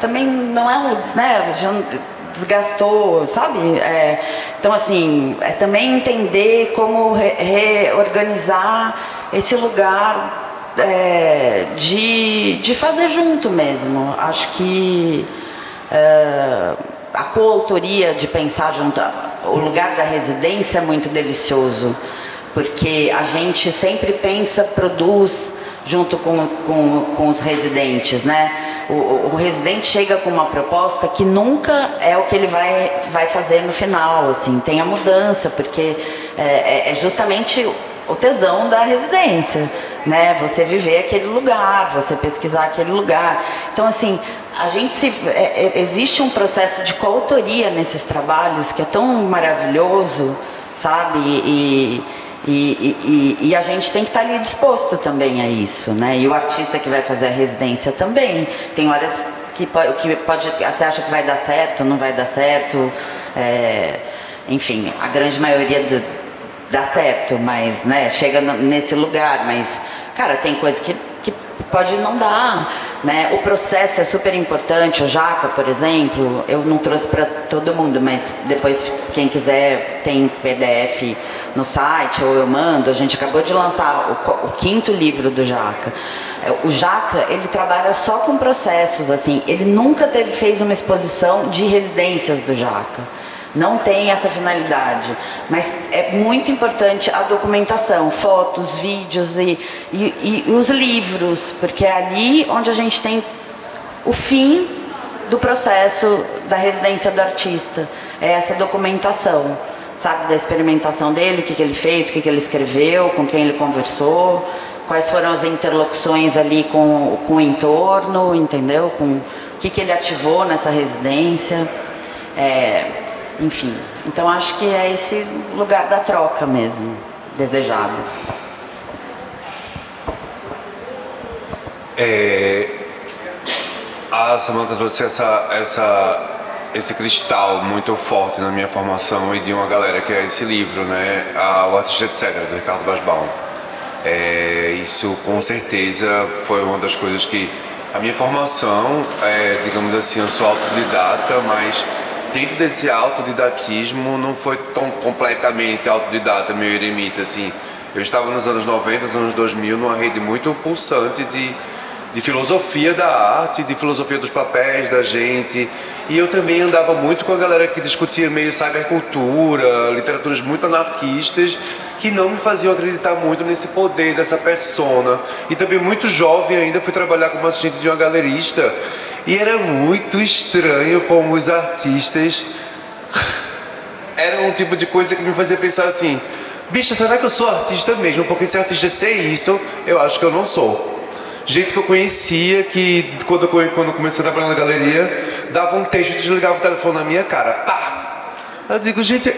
também não é né, já desgastou, sabe, então assim, também entender como reorganizar esse lugar de fazer junto mesmo. Acho que a coautoria de pensar junto, o lugar da residência é muito delicioso, porque a gente sempre pensa, produz junto com os residentes, né? O residente chega com uma proposta que nunca é o que ele vai fazer no final, assim, tem a mudança, porque é justamente o tesão da residência, né? Você viver aquele lugar, você pesquisar aquele lugar. Então, assim, existe um processo de coautoria nesses trabalhos que é tão maravilhoso, sabe? E a gente tem que estar ali disposto também a isso, né? E o artista que vai fazer a residência também. Tem horas que você acha que vai dar certo, não vai dar certo. Enfim, a grande maioria dá certo, mas, né, chega nesse lugar. Mas, cara, tem coisa que pode não dar, né? O processo é super importante. O Jaca, por exemplo, eu não trouxe para todo mundo, mas depois, quem quiser, tem PDF no site, ou eu mando. A gente acabou de lançar o 5º livro do Jaca. O Jaca, ele trabalha só com processos, assim. Ele nunca fez uma exposição de residências do Jaca. Não tem essa finalidade, mas é muito importante a documentação, fotos, vídeos e os livros, porque é ali onde a gente tem o fim do processo da residência do artista. É essa documentação, sabe, da experimentação dele, o que ele fez, o que ele escreveu, com quem ele conversou, quais foram as interlocuções ali com o entorno, entendeu? Com o que ele ativou nessa residência. Enfim, então acho que é esse lugar da troca mesmo, desejado. A Samantha trouxe esse cristal muito forte na minha formação e de uma galera que é esse livro, né? O Artista Etc., do Ricardo Basbaum. Isso com certeza foi uma das coisas que a minha formação, digamos assim, eu sou autodidata, mas dentro desse autodidatismo não foi tão completamente autodidata, meio eremita, assim. Eu estava nos anos 90, nos anos 2000, numa rede muito pulsante de filosofia da arte, de filosofia dos papéis da gente. E eu também andava muito com a galera que discutia meio cybercultura, literaturas muito anarquistas, que não me faziam acreditar muito nesse poder dessa persona. E também muito jovem ainda fui trabalhar como assistente de uma galerista. E era muito estranho como os artistas era um tipo de coisa que me fazia pensar assim: bicha, será que eu sou artista mesmo? Porque se artista ser isso, eu acho que eu não sou. Gente que eu conhecia, que quando comecei a trabalhar na galeria, dava um texto e desligava o telefone na minha cara. Pá! Eu digo, gente,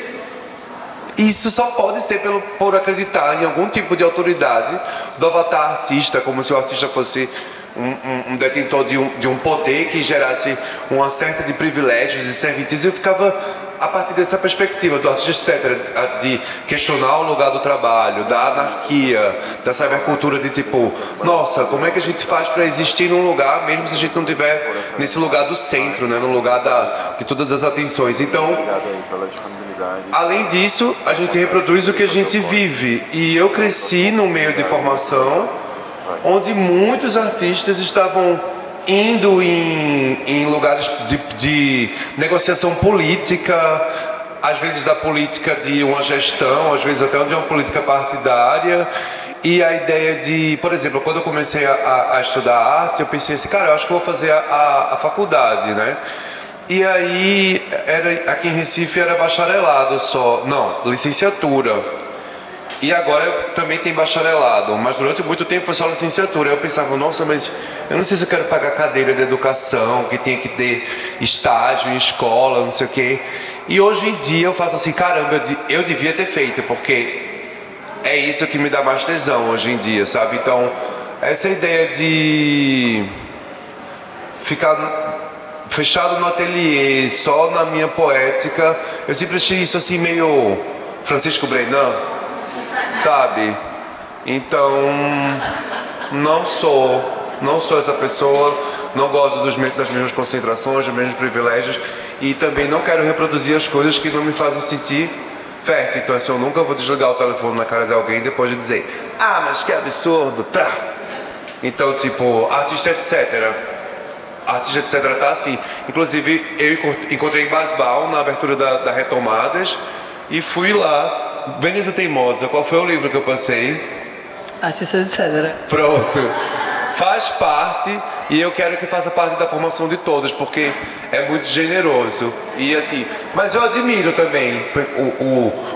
isso só pode ser por acreditar em algum tipo de autoridade do avatar artista, como se o artista fosse um detentor de um poder que gerasse uma certa de privilégios e serviços. Eu ficava, a partir dessa perspectiva do artista, etc., de questionar o lugar do trabalho, da anarquia, da cybercultura, de tipo, nossa, como é que a gente faz para existir num lugar, mesmo se a gente não estiver nesse lugar do centro, né, no lugar de todas as atenções. Então, além disso, a gente reproduz o que a gente vive. E eu cresci no meio de formação onde muitos artistas estavam indo em lugares de negociação política, às vezes da política de uma gestão, às vezes até de uma política partidária. E a ideia de, por exemplo, quando eu comecei a estudar arte, eu pensei assim, cara, eu acho que eu vou fazer a faculdade, né? E aí, aqui em Recife era bacharelado só, não, licenciatura. E agora também tem bacharelado, mas durante muito tempo foi só licenciatura. Eu pensava, nossa, mas eu não sei se eu quero pagar cadeira de educação, que tinha que ter estágio em escola, não sei o quê. E hoje em dia eu faço assim, caramba, eu devia ter feito, porque é isso que me dá mais tesão hoje em dia, sabe? Então, essa ideia de ficar fechado no ateliê, só na minha poética, eu sempre achei isso assim meio Francisco Brenan, sabe? Então, não sou essa pessoa, não gosto das mesmas concentrações, dos mesmos privilégios, e também não quero reproduzir as coisas que não me fazem sentir fértil. Então assim, eu nunca vou desligar o telefone na cara de alguém depois de dizer, ah, mas que absurdo, tá? Então, tipo, artista etc. Artista etc tá assim. Inclusive, eu encontrei em Basbal na abertura da Retomadas e fui lá. Veneza Teimosa, qual foi o livro que eu passei? Artista etc. Pronto. Faz parte e eu quero que faça parte da formação de todos, porque é muito generoso. E assim, mas eu admiro também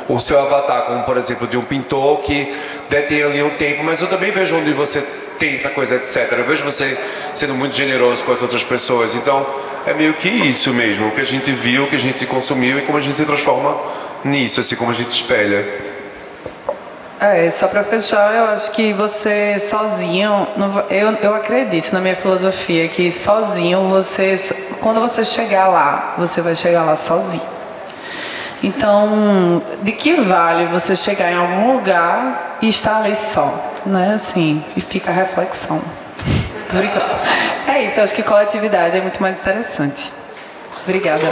o seu avatar, como por exemplo de um pintor que detém ali um tempo, mas eu também vejo onde você tem essa coisa, etc. Eu vejo você sendo muito generoso com as outras pessoas. Então, é meio que isso mesmo, o que a gente viu, o que a gente consumiu e como a gente se transforma nisso, assim como a gente espelha. Só para fechar, eu acho que você sozinho, eu acredito na minha filosofia que sozinho quando você chegar lá, você vai chegar lá sozinho. Então, de que vale você chegar em algum lugar e estar ali só, né? Assim, e fica a reflexão. É isso, eu acho que coletividade é muito mais interessante. Obrigada.